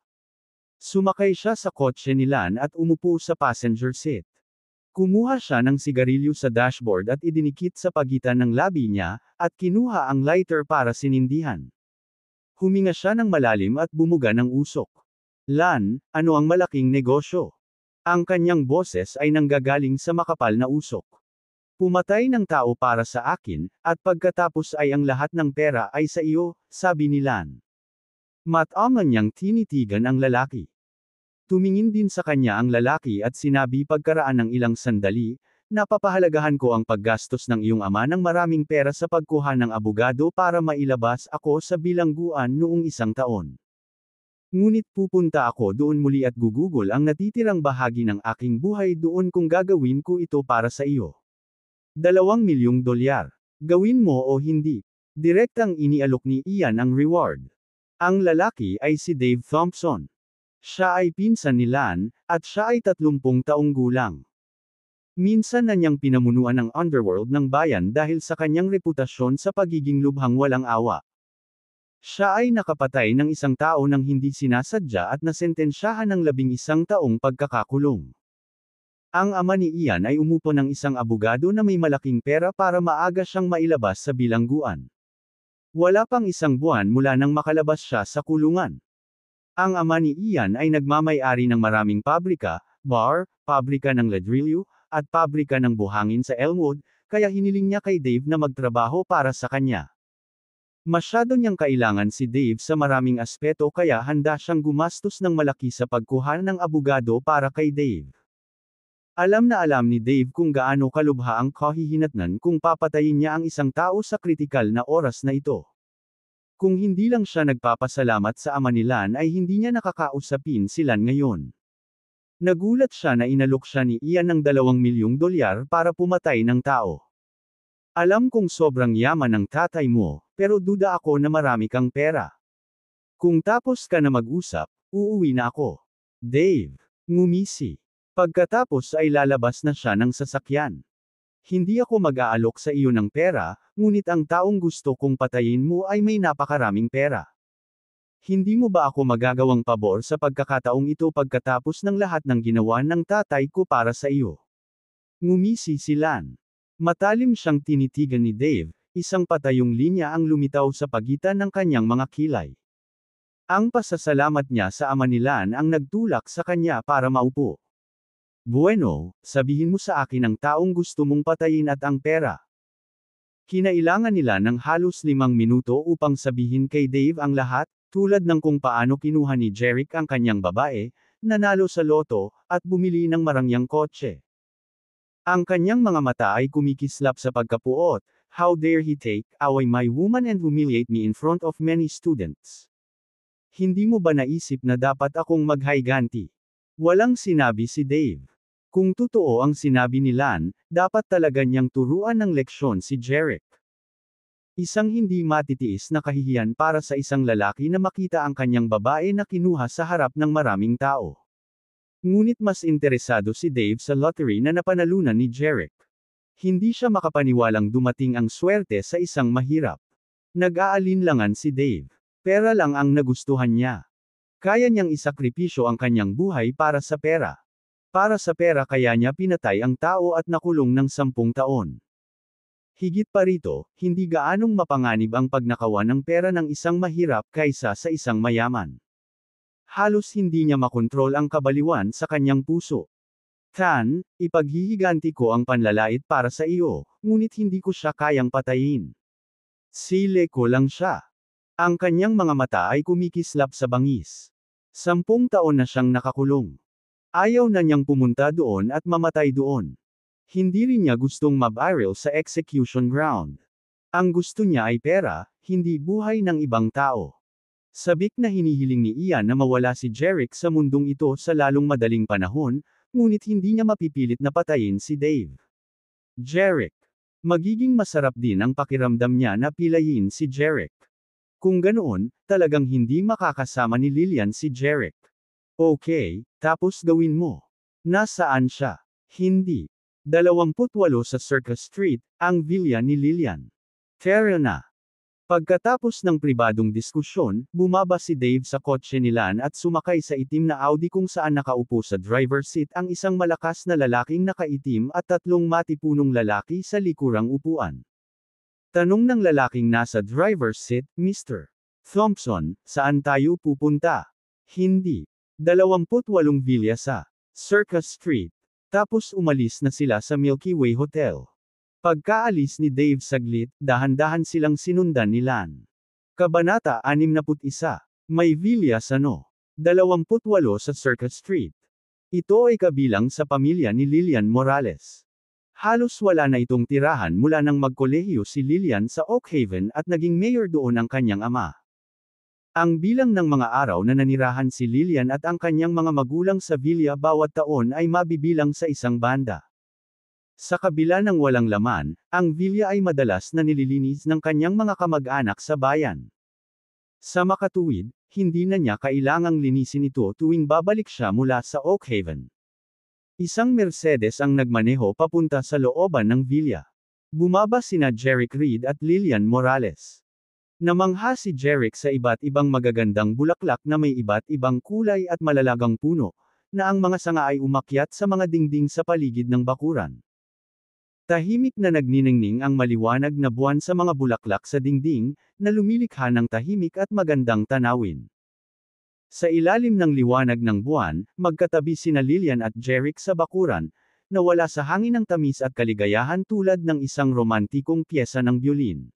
Speaker 1: Sumakay siya sa kotse ni Lan at umupo sa passenger seat. Kumuha siya ng sigarilyo sa dashboard at idinikit sa pagitan ng labi niya, at kinuha ang lighter para sinindihan. Huminga siya ng malalim at bumuga ng usok. Lan, ano ang malaking negosyo? Ang kanyang boses ay nanggagaling sa makapal na usok. Pumatay ng tao para sa akin, at pagkatapos ay ang lahat ng pera ay sa iyo, sabi ni Lan. Mataman niyang tinitigan ang lalaki. Tumingin din sa kanya ang lalaki at sinabi pagkaraan ng ilang sandali, napapahalagahan ko ang paggastos ng iyong ama ng maraming pera sa pagkuha ng abogado para mailabas ako sa bilangguan noong 1 taon. Ngunit pupunta ako doon muli at gugugol ang natitirang bahagi ng aking buhay doon kung gagawin ko ito para sa iyo. $2 milyong. Gawin mo o hindi. Direktang inialok ni Ian ang reward. Ang lalaki ay si Dave Thompson. Siya ay pinsan ni Lan, at siya ay 30 taong gulang. Minsan na niyang pinamunuan ang underworld ng bayan dahil sa kanyang reputasyon sa pagiging lubhang walang awa. Siya ay nakapatay ng isang tao nang hindi sinasadya at nasentensyahan ng 11 taong pagkakakulong. Ang ama ni Ian ay umupo ng isang abogado na may malaking pera para maaga siyang mailabas sa bilangguan. Wala pang 1 buwan mula nang makalabas siya sa kulungan. Ang ama ni Ian ay nagmamay-ari ng maraming pabrika, bar, pabrika ng ladrillo, at pabrika ng buhangin sa Elmwood, kaya hiniling niya kay Dave na magtrabaho para sa kanya. Masyado niyang kailangan si Dave sa maraming aspeto kaya handa siyang gumastos ng malaki sa pagkuha ng abogado para kay Dave. Alam na alam ni Dave kung gaano kalubha ang kahihinatnan kung papatayin niya ang isang tao sa kritikal na oras na ito. Kung hindi lang siya nagpapasalamat sa ama ni Lan ay hindi niya nakakausapin si Lan ngayon. Nagulat siya na inalok siya ni Ian ng $2 milyong para pumatay ng tao. Alam kong sobrang yaman ng tatay mo, pero duda ako na marami kang pera. Kung tapos ka na mag-usap, uuwi na ako. Dave. Ngumisi. Pagkatapos ay lalabas na siya ng sasakyan. Hindi ako mag-aalok sa iyo ng pera, ngunit ang taong gusto kong patayin mo ay may napakaraming pera. Hindi mo ba ako magagawang pabor sa pagkakataong ito pagkatapos ng lahat ng ginawa ng tatay ko para sa iyo? Ngumisi si Lan. Matalim siyang tinitigan ni Dave, isang patayong linya ang lumitaw sa pagitan ng kanyang mga kilay. Ang pasasalamat niya sa ama ni Lan ang nagtulak sa kanya para maupo. Bueno, sabihin mo sa akin ang taong gusto mong patayin at ang pera. Kinailangan nila ng halos 5 minuto upang sabihin kay Dave ang lahat, tulad ng kung paano kinuha ni Jerick ang kanyang babae, nanalo sa loto, at bumili ng marangyang kotse. Ang kanyang mga mata ay kumikislap sa pagkapuot. How dare he take away my woman and humiliate me in front of many students? Hindi mo ba naisip na dapat akong maghayganti? Walang sinabi si Dave. Kung totoo ang sinabi ni Lan, dapat talaga niyang turuan ng leksyon si Jerick. Isang hindi matitiis na kahihiyan para sa isang lalaki na makita ang kanyang babae na kinuha sa harap ng maraming tao. Ngunit mas interesado si Dave sa lottery na napanalunan ni Jerick. Hindi siya makapaniwalang dumating ang swerte sa isang mahirap. Nag-aalinlangan si Dave. Pera lang ang nagustuhan niya. Kaya niyang isakripisyo ang kanyang buhay para sa pera. Para sa pera kaya niya pinatay ang tao at nakulong ng 10 taon. Higit pa rito, hindi gaanong mapanganib ang pagnakawan ng pera ng isang mahirap kaysa sa isang mayaman. Halos hindi niya makontrol ang kabaliwan sa kanyang puso. Tan, ipaghihiganti ko ang panlalait para sa iyo, ngunit hindi ko siya kayang patayin. Sile ko lang siya. Ang kanyang mga mata ay kumikislap sa bangis. 10 taon na siyang nakakulong. Ayaw na niyang pumunta doon at mamatay doon. Hindi rin niya gustong mabaril sa execution ground. Ang gusto niya ay pera, hindi buhay ng ibang tao. Sabik na hinihiling ni Ian na mawala si Jerick sa mundong ito sa lalong madaling panahon, ngunit hindi niya mapipilit na patayin si Dave. Jerick. Magiging masarap din ang pakiramdam niya na pilayin si Jerick. Kung ganoon, talagang hindi makakasama ni Lillian si Jerick. Okay, tapos gawin mo. Nasaan siya? Hindi. 28 sa Circus Street, ang villa ni Lillian. Tara na. Pagkatapos ng pribadong diskusyon, bumaba si Dave sa kotse ni Lan at sumakay sa itim na Audi kung saan nakaupo sa driver's seat ang isang malakas na lalaking nakaitim at tatlong matipunong lalaki sa likurang upuan. Tanong ng lalaking nasa driver's seat, Mr. Thompson, saan tayo pupunta? Hindi. 28 Villa sa Circus Street. Tapos umalis na sila sa Milky Way Hotel. Pagkaalis ni Dave saglit, dahan-dahan silang sinundan ni Lan. Kabanata 61. May Villa sa No. 28 sa Circus Street. Ito ay kabilang sa pamilya ni Lilian Morales. Halos wala na itong tirahan mula nang magkolehiyo si Lilian sa Oak Haven at naging mayor doon ang kanyang ama. Ang bilang ng mga araw na nanirahan si Lilian at ang kanyang mga magulang sa villa bawat taon ay mabibilang sa isang banda. Sa kabila ng walang laman, ang villa ay madalas na nililinis ng kanyang mga kamag-anak sa bayan. Sa makatuwid, hindi na niya kailangang linisin ito tuwing babalik siya mula sa Oak Haven. Isang Mercedes ang nagmaneho papunta sa looban ng villa. Bumaba sina Jerick Reed at Lilian Morales. Namangha si Jerick sa iba't ibang magagandang bulaklak na may iba't ibang kulay at malalagang puno, na ang mga sanga ay umakyat sa mga dingding sa paligid ng bakuran. Tahimik na nagniningning ang maliwanag na buwan sa mga bulaklak sa dingding, na lumilikha ng tahimik at magandang tanawin. Sa ilalim ng liwanag ng buwan, magkatabi sina Lilian at Jerick sa bakuran, na wala sa hangin ng tamis at kaligayahan tulad ng isang romantikong piyesa ng biolin.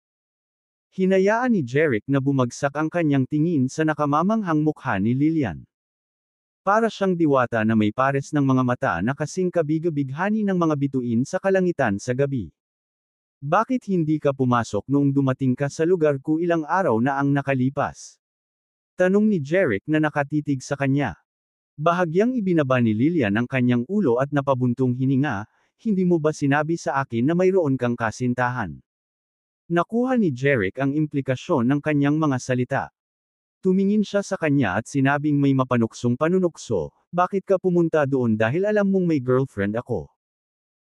Speaker 1: Hinayaan ni Jerick na bumagsak ang kanyang tingin sa nakamamanghang mukha ni Lilian. Para siyang diwata na may pares ng mga mata na kasing kabig-bighani ng mga bituin sa kalangitan sa gabi. Bakit hindi ka pumasok noong dumating ka sa lugar ko ilang araw na ang nakalipas? Tanong ni Jerick na nakatitig sa kanya. Bahagyang ibinaba ni Lilian ang kanyang ulo at napabuntong hininga, hindi mo ba sinabi sa akin na mayroon kang kasintahan? Nakuha ni Jerick ang implikasyon ng kanyang mga salita. Tumingin siya sa kanya at sinabing may mapanuksong panunukso, bakit ka pumunta doon dahil alam mong may girlfriend ako?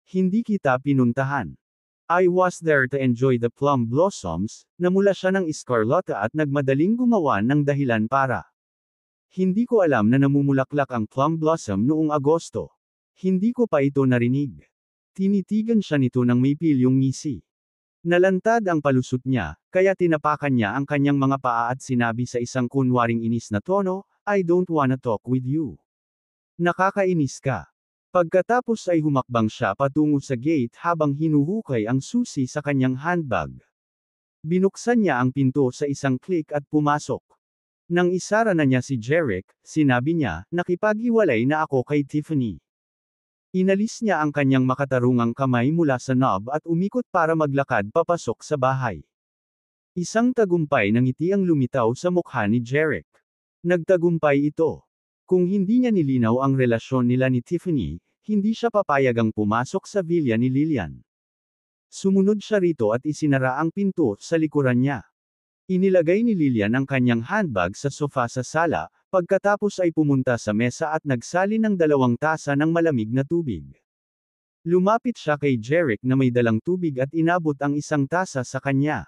Speaker 1: Hindi kita pinuntahan. I was there to enjoy the plum blossoms, namula siya ng Escarlata at nagmadaling gumawa ng dahilan para. Hindi ko alam na namumulaklak ang plum blossom noong Agosto. Hindi ko pa ito narinig. Tinitigan siya nito ng may pilyong ngisi. Nalantad ang palusot niya, kaya tinapakan niya ang kanyang mga paa at sinabi sa isang kunwaring inis na tono, I don't wanna talk with you. Nakakainis ka. Pagkatapos ay humakbang siya patungo sa gate habang hinuhukay ang susi sa kanyang handbag. Binuksan niya ang pinto sa isang click at pumasok. Nang isara na niya si Jerick, sinabi niya, nakipaghiwalay na ako kay Tiffany. Inalis niya ang kanyang makatarungang kamay mula sa knob at umikot para maglakad papasok sa bahay. Isang tagumpay ng ngiti ang lumitaw sa mukha ni Jerick. Nagtagumpay ito. Kung hindi niya nilinaw ang relasyon nila ni Tiffany, hindi siya papayagang pumasok sa villa ni Lilian. Sumunod siya rito at isinara ang pinto sa likuran niya. Inilagay ni Lilian ang kanyang handbag sa sofa sa sala, pagkatapos ay pumunta sa mesa at nagsalin ng 2 tasa ng malamig na tubig. Lumapit siya kay Jerick na may dalang tubig at inabot ang 1 tasa sa kanya.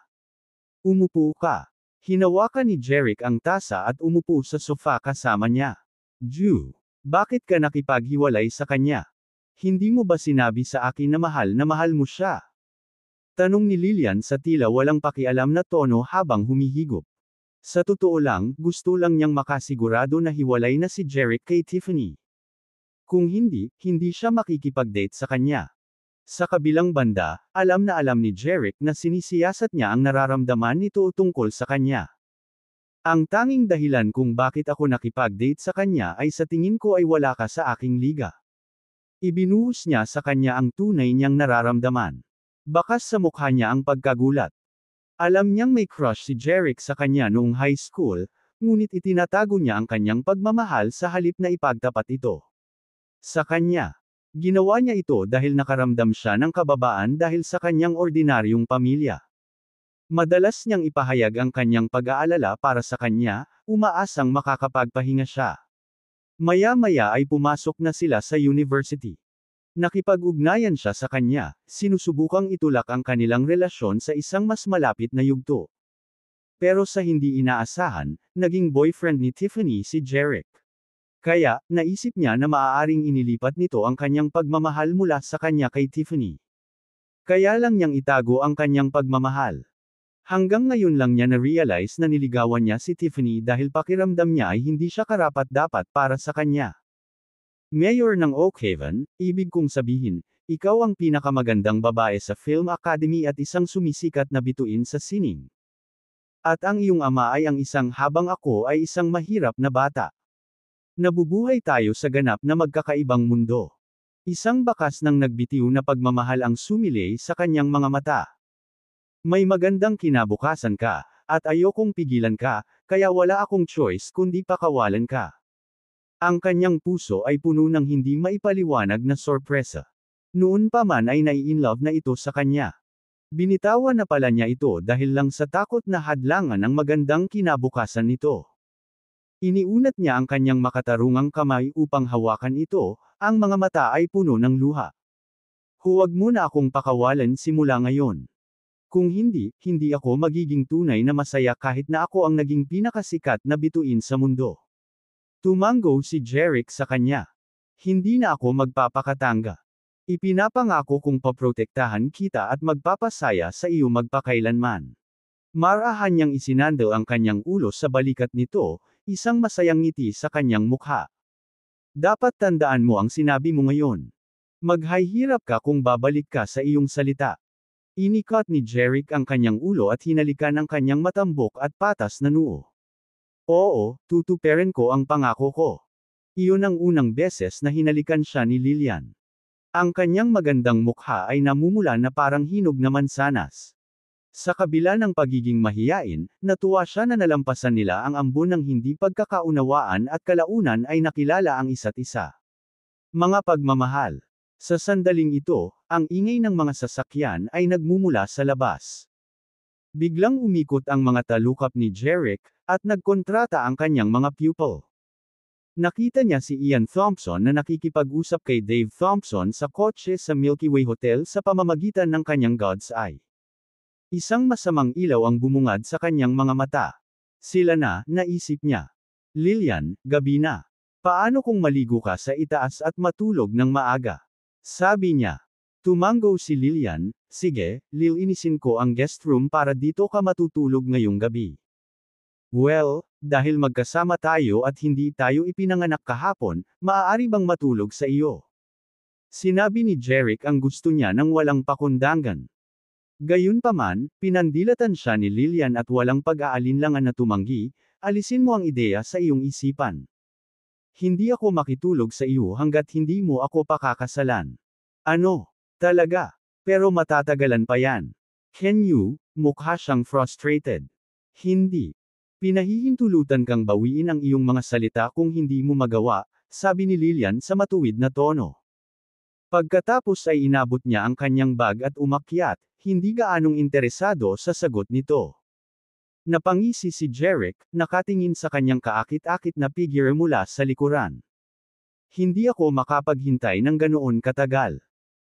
Speaker 1: Umupo ka. Hinawakan ni Jerick ang tasa at umupo sa sofa kasama niya. Ju, bakit ka nakipaghiwalay sa kanya? Hindi mo ba sinabi sa akin na mahal mo siya? Tanong ni Lilian sa tila walang pakialam na tono habang humihigop. Sa totoo lang, gusto lang niyang makasigurado na hiwalay na si Jerick kay Tiffany. Kung hindi, hindi siya makikipag-date sa kanya. Sa kabilang banda, alam ni Jerick na sinisiyasat niya ang nararamdaman nito tungkol sa kanya. Ang tanging dahilan kung bakit ako nakipag-date sa kanya ay sa tingin ko ay wala ka sa aking liga. Ibinuhos niya sa kanya ang tunay niyang nararamdaman. Bakas sa mukha niya ang pagkagulat. Alam niyang may crush si Jerick sa kanya noong high school, ngunit itinatago niya ang kanyang pagmamahal sa halip na ipagtapat ito sa kanya. Ginawa niya ito dahil nakaramdam siya ng kababaan dahil sa kanyang ordinaryong pamilya. Madalas niyang ipahayag ang kanyang pag-aalala para sa kanya, umaasang makakapagpahinga siya. Maya-maya ay pumasok na sila sa university. Nakipag-ugnayan siya sa kanya, sinusubukang itulak ang kanilang relasyon sa isang mas malapit na yugto. Pero sa hindi inaasahan, naging boyfriend ni Tiffany si Jeric. Kaya, naisip niya na maaaring inilipat nito ang kanyang pagmamahal mula sa kanya kay Tiffany. Kaya lang niyang itago ang kanyang pagmamahal. Hanggang ngayon lang niya na-realize na niligawan niya si Tiffany dahil pakiramdam niya ay hindi siya karapat-dapat para sa kanya. Mayor ng Oakhaven, ibig kong sabihin, ikaw ang pinakamagandang babae sa Film Academy at isang sumisikat na bituin sa sining. At ang iyong ama ay ang isang habang ako ay isang mahirap na bata. Nabubuhay tayo sa ganap na magkakaibang mundo. Isang bakas ng nagbitiw na pagmamahal ang sumilay sa kanyang mga mata. May magandang kinabukasan ka, at ayokong pigilan ka, kaya wala akong choice kundi pakawalan ka. Ang kanyang puso ay puno ng hindi maipaliwanag na sorpresa. Noon pa man ay nai-inlove na ito sa kanya. Binitawan na pala niya ito dahil lang sa takot na hadlangan ang magandang kinabukasan nito. Iniunat niya ang kanyang makatarungang kamay upang hawakan ito, ang mga mata ay puno ng luha. Huwag mo na akong pakawalan simula ngayon. Kung hindi, hindi ako magiging tunay na masaya kahit na ako ang naging pinakasikat na bituin sa mundo. Tumango si Jeric sa kanya. Hindi na ako magpapakatanga. Ipinapangako kong paprotektahan kita at magpapasaya sa iyo magpakailanman. Marahan niyang isinandal ang kanyang ulo sa balikat nito, isang masayang ngiti sa kanyang mukha. Dapat tandaan mo ang sinabi mo ngayon. Maghahirap ka kung babalik ka sa iyong salita. Inikot ni Jeric ang kanyang ulo at hinalikan ang kanyang matambok at patas na noo. Oo, tutuperin ko ang pangako ko. Iyon ang unang beses na hinalikan siya ni Lillian. Ang kanyang magandang mukha ay namumula na parang hinog na mansanas. Sa kabila ng pagiging mahiyain, natuwa siya na nalampasan nila ang ambon ng hindi pagkakaunawaan at kalaunan ay nakilala ang isa't isa. Mga pagmamahal. Sa sandaling ito, ang ingay ng mga sasakyan ay nagmumula sa labas. Biglang umikot ang mga talukap ni Jeric, at nagkontrata ang kanyang mga pupil. Nakita niya si Ian Thompson na nakikipag-usap kay Dave Thompson sa kotse sa Milky Way Hotel sa pamamagitan ng kanyang God's Eye. Isang masamang ilaw ang bumungad sa kanyang mga mata. Sila na, naisip niya. Lillian, gabi na. Paano kung maligo ka sa itaas at matulog ng maaga? Sabi niya. Tumango si Lillian, sige, lilinisin ko ang guest room para dito ka matutulog ngayong gabi. Well, dahil magkasama tayo at hindi tayo ipinanganak kahapon, maaari bang matulog sa iyo? Sinabi ni Jeric ang gusto niya nang walang pakundangan. Gayunpaman, pinandilatan siya ni Lillian at walang pag-aalinlangan na tumanggi, alisin mo ang ideya sa iyong isipan. Hindi ako makitulog sa iyo hanggat hindi mo ako pakakasalan. Ano? Talaga? Pero matatagalan pa yan. Can you? Mukha siyang frustrated. Hindi. Pinahihintulutan kang bawiin ang iyong mga salita kung hindi mo magawa, sabi ni Lillian sa matuwid na tono. Pagkatapos ay inabot niya ang kanyang bag at umakyat, hindi gaanong interesado sa sagot nito. Napangisi si Jeric, nakatingin sa kanyang kaakit-akit na figure mula sa likuran. Hindi ako makapaghintay ng ganoon katagal.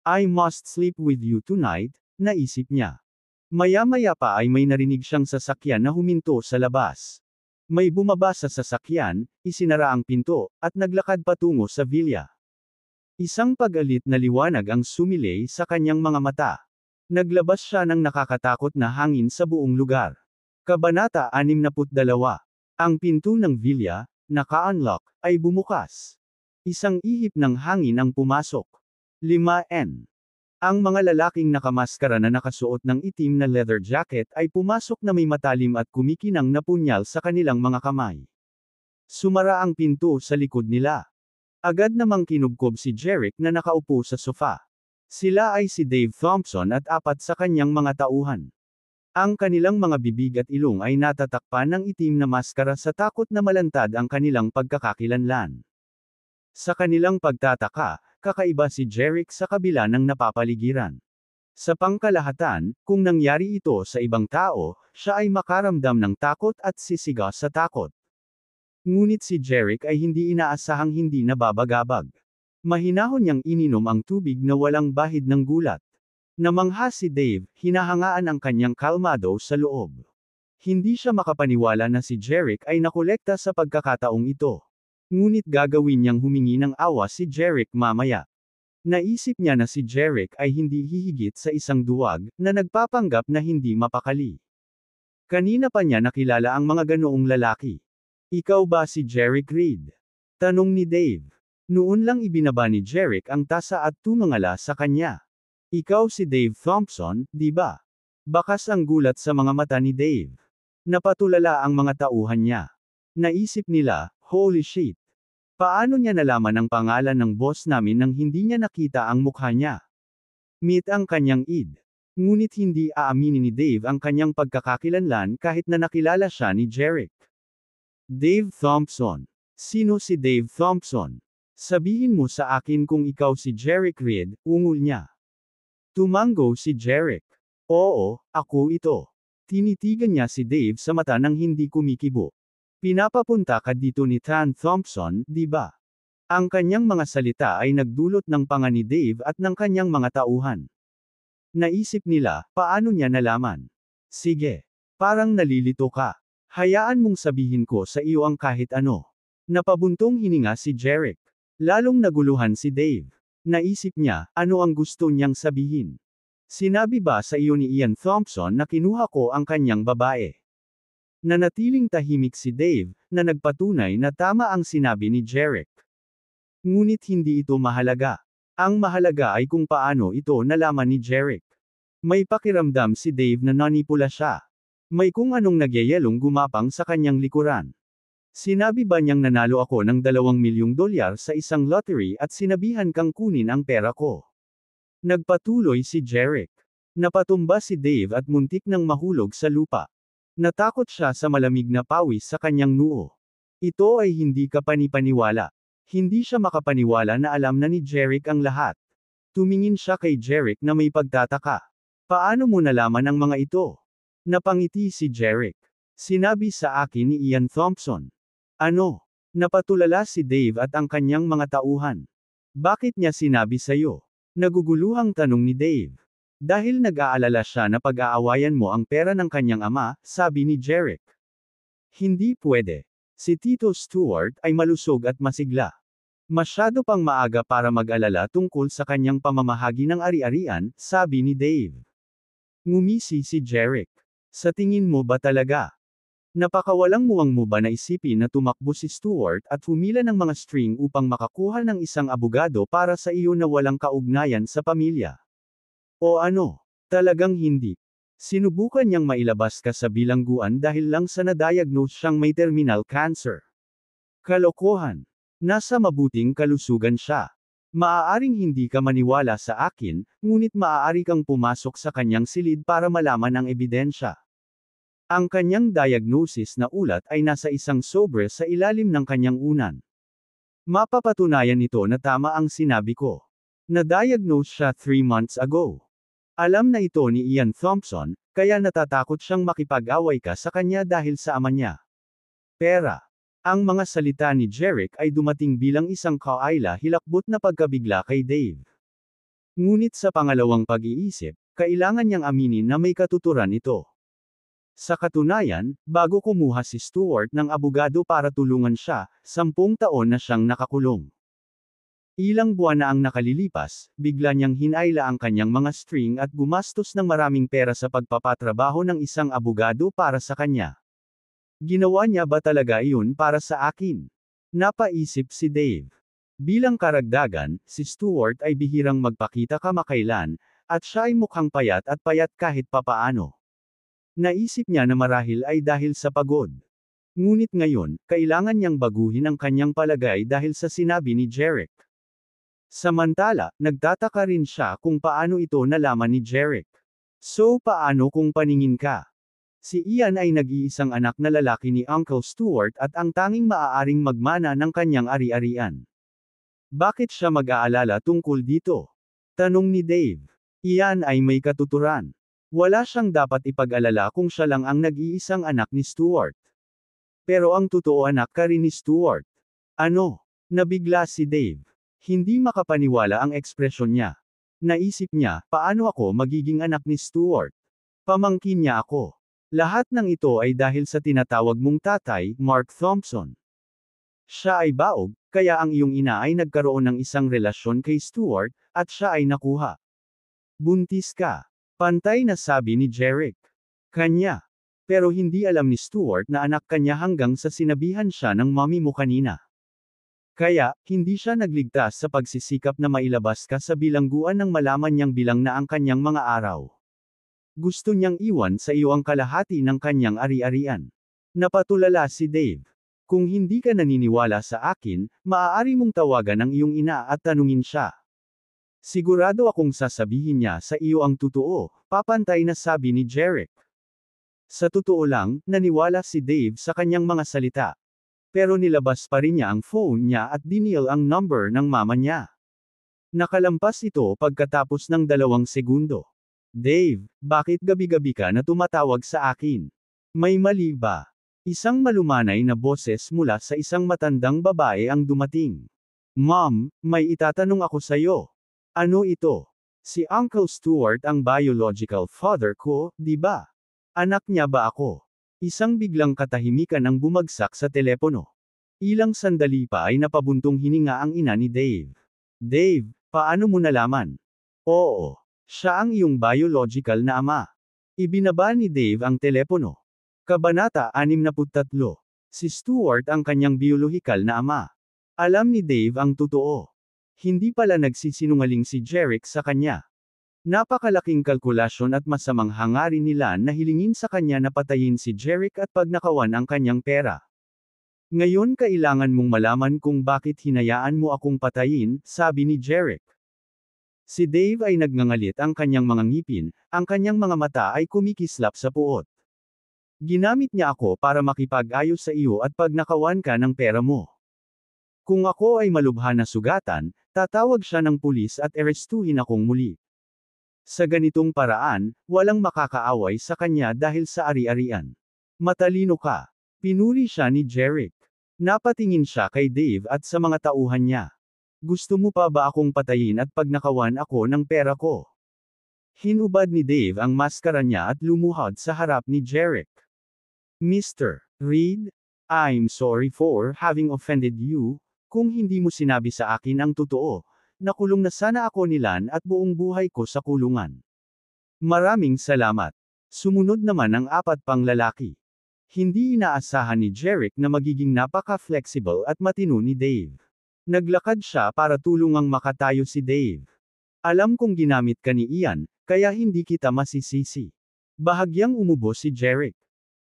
Speaker 1: I must sleep with you tonight, naisip niya. Maya-maya pa ay may narinig siyang sasakyan na huminto sa labas. May bumaba sa sasakyan, isinara ang pinto, at naglakad patungo sa villa. Isang pag-alit na liwanag ang sumilay sa kanyang mga mata. Naglabas siya ng nakakatakot na hangin sa buong lugar. Kabanata 62. Ang pinto ng villa, naka-unlock, ay bumukas. Isang ihip ng hangin ang pumasok. 5N. Ang mga lalaking nakamaskara na nakasuot ng itim na leather jacket ay pumasok na may matalim at kumikinang na punyal sa kanilang mga kamay. Sumara ang pinto sa likod nila. Agad namang kinubkob si Jeric na nakaupo sa sofa. Sila ay si Dave Thompson at apat sa kanyang mga tauhan. Ang kanilang mga bibig at ilong ay natatakpan ng itim na maskara sa takot na malantad ang kanilang pagkakakilanlan. Sa kanilang pagtataka, kakaiba si Jeric sa kabila ng napapaligiran. Sa pangkalahatan, kung nangyari ito sa ibang tao, siya ay makaramdam ng takot at sisiga sa takot. Ngunit si Jeric ay hindi inaasahang hindi nababagabag. Mahinahon niyang ininom ang tubig na walang bahid ng gulat. Namangha si Dave, hinahangaan ang kanyang kalmado sa loob. Hindi siya makapaniwala na si Jeric ay nakolekta sa pagkakataong ito. Ngunit gagawin niyang humingi ng awa si Jeric mamaya. Naisip niya na si Jeric ay hindi hihigit sa isang duwag, na nagpapanggap na hindi mapakali. Kanina pa niya nakilala ang mga ganoong lalaki. Ikaw ba si Jeric Reed? Tanong ni Dave. Noon lang ibinaba ni Jeric ang tasa at tumangala sa kanya. Ikaw si Dave Thompson, di ba? Bakas ang gulat sa mga mata ni Dave. Napatulala ang mga tauhan niya. Naisip nila, holy shit. Paano niya nalaman ang pangalan ng boss namin nang hindi niya nakita ang mukha niya? Meet ang kanyang id. Ngunit hindi aaminin ni Dave ang kanyang pagkakakilanlan kahit na nakilala siya ni Jeric. Dave Thompson. Sino si Dave Thompson? Sabihin mo sa akin kung ikaw si Jeric Reed, ungol niya. Tumango si Jeric. Oo, ako ito. Tinitigan niya si Dave sa mata nang hindi kumikibo. Pinapapunta ka dito ni Tan Thompson, di ba? Ang kanyang mga salita ay nagdulot ng panga ni Dave at ng kanyang mga tauhan. Naisip nila, paano niya nalaman? Sige. Parang nalilito ka. Hayaan mong sabihin ko sa iyo ang kahit ano. Napabuntong hininga si Jeric. Lalong naguluhan si Dave. Naisip niya, ano ang gusto niyang sabihin? Sinabi ba sa iyo ni Ian Thompson na kinuha ko ang kanyang babae? Nanatiling tahimik si Dave, na nagpatunay na tama ang sinabi ni Jeric. Ngunit hindi ito mahalaga. Ang mahalaga ay kung paano ito nalaman ni Jeric. May pakiramdam si Dave na nanipula siya. May kung anong nagyayelong gumapang sa kanyang likuran. Sinabi ba niyang nanalo ako ng $2 milyong sa isang lottery at sinabihan kang kunin ang pera ko? Nagpatuloy si Jeric. Napatumba si Dave at muntik nang mahulog sa lupa. Natakot siya sa malamig na pawis sa kanyang noo. Ito ay hindi kapanipaniwala. Hindi siya makapaniwala na alam na ni Jeric ang lahat. Tumingin siya kay Jeric na may pagtataka. Paano mo nalaman ang mga ito? Napangiti si Jeric. Sinabi sa akin ni Ian Thompson. Ano? Napatulala si Dave at ang kanyang mga tauhan. Bakit niya sinabi sa'yo? Naguguluhang tanong ni Dave. Dahil nag-aalala siya na pag-aawayan mo ang pera ng kanyang ama, sabi ni Jeric. Hindi pwede. Si Tito Stuart ay malusog at masigla. Masyado pang maaga para mag-alala tungkol sa kanyang pamamahagi ng ari-arian, sabi ni Dave. Ngumisi si Jeric. Sa tingin mo ba talaga? Napakawalang muwang mo ba na isipin na tumakbo si Stuart at humila ng mga string upang makakuha ng isang abogado para sa iyo na walang kaugnayan sa pamilya? O ano? Talagang hindi. Sinubukan niyang mailabas ka sa bilangguan dahil lang sa na-diagnose siyang may terminal cancer. Kalokohan. Nasa mabuting kalusugan siya. Maaaring hindi ka maniwala sa akin, ngunit maaari kang pumasok sa kanyang silid para malaman ang ebidensya. Ang kanyang diagnosis na ulat ay nasa isang sobre sa ilalim ng kanyang unan. Mapapatunayan nito na tama ang sinabi ko. Na-diagnose siya 3 months ago. Alam na ito ni Ian Thompson, kaya natatakot siyang makipag-away ka sa kanya dahil sa ama niya. Pera. Ang mga salita ni Jeric ay dumating bilang isang kaila-hilakbot na pagkabigla kay Dave. Ngunit sa pangalawang pag-iisip, kailangan niyang aminin na may katuturan ito. Sa katunayan, bago kumuha si Stuart ng abogado para tulungan siya, 10 taon na siyang nakakulong. Ilang buwan na ang nakalilipas, bigla niyang hinayla ang kanyang mga string at gumastos ng maraming pera sa pagpapatrabaho ng isang abogado para sa kanya. Ginawa niya ba talaga iyon para sa akin? Napaisip si Dave. Bilang karagdagan, si Stuart ay bihirang magpakita kamakailan, at siya ay mukhang payat at payat kahit papaano. Naisip niya na marahil ay dahil sa pagod. Ngunit ngayon, kailangan niyang baguhin ang kanyang palagay dahil sa sinabi ni Jeric. Samantala, nagtataka rin siya kung paano ito nalaman ni Jeric. So paano kung paningin ka? Si Ian ay nag-iisang anak na lalaki ni Uncle Stuart at ang tanging maaaring magmana ng kanyang ari-arian. Bakit siya mag-aalala tungkol dito? Tanong ni Dave. Ian ay may katuturan. Wala siyang dapat ipag-alala kung siya lang ang nag-iisang anak ni Stuart. Pero ang totoo anak ka rin ni Stuart. Ano? Nabigla si Dave. Hindi makapaniwala ang ekspresyon niya. Naisip niya, paano ako magiging anak ni Stuart? Pamangkin niya ako. Lahat ng ito ay dahil sa tinatawag mong tatay, Mark Thompson. Siya ay baog, kaya ang iyong ina ay nagkaroon ng isang relasyon kay Stuart, at siya ay nakuha. Buntis ka. Pantay na sabi ni Jeric. Kanya. Pero hindi alam ni Stuart na anak kanya hanggang sa sinabihan siya ng mommy mo kanina. Kaya, hindi siya nagligtas sa pagsisikap na mailabas ka sa bilangguan nang malaman niyang bilang na ang kanyang mga araw. Gusto niyang iwan sa iyo ang kalahati ng kanyang ari-arian. Napatulala si Dave. Kung hindi ka naniniwala sa akin, maaari mong tawagan ang iyong ina at tanungin siya. Sigurado akong sasabihin niya sa iyo ang totoo, papantay na sabi ni Jeric. Sa totoo lang, naniwala si Dave sa kanyang mga salita. Pero nilabas pa rin niya ang phone niya at dinial ang number ng mama niya. Nakalampas ito pagkatapos ng 2 segundo. Dave, bakit gabi-gabi ka na tumatawag sa akin? May mali ba? Isang malumanay na boses mula sa isang matandang babae ang dumating. Mom, may itatanong ako sa iyo. Ano ito? Si Uncle Stuart ang biological father ko, di ba? Anak niya ba ako? Isang biglang katahimikan ang bumagsak sa telepono. Ilang sandali pa ay napabuntong hininga ang ina ni Dave. Dave, paano mo nalaman? Oo, siya ang iyong biological na ama. Ibinaba ni Dave ang telepono. Kabanata 63. Si Stuart ang kanyang biolohikal na ama. Alam ni Dave ang totoo. Hindi pala nagsisinungaling si Jeric sa kanya. Napakalaking kalkulasyon at masamang hangarin nila na hilingin sa kanya na patayin si Jeric at pagnakawan ang kanyang pera. Ngayon kailangan mong malaman kung bakit hinayaan mo akong patayin, sabi ni Jeric. Si Dave ay nagngangalit ang kanyang mga ngipin, ang kanyang mga mata ay kumikislap sa puot. Ginamit niya ako para makipag-ayos sa iyo at pagnakawan ka ng pera mo. Kung ako ay malubha na sugatan, tatawag siya ng pulis at arestuhin akong muli. Sa ganitong paraan, walang makakaaway sa kanya dahil sa ari-arian. Matalino ka. Pinuri siya ni Jeric. Napatingin siya kay Dave at sa mga tauhan niya. Gusto mo pa ba akong patayin at pagnakawan ako ng pera ko? Hinubad ni Dave ang maskara niya at lumuhod sa harap ni Jeric. Mr. Reed, I'm sorry for having offended you. Kung hindi mo sinabi sa akin ang totoo, nakulong na sana ako nilan at buong buhay ko sa kulungan. Maraming salamat. Sumunod naman ang 4 pang lalaki. Hindi inaasahan ni Jeric na magiging napaka-flexible at matino ni Dave. Naglakad siya para tulungang makatayo si Dave. Alam kong ginamit ka ni Ian, kaya hindi kita masisisi. Bahagyang umubo si Jeric.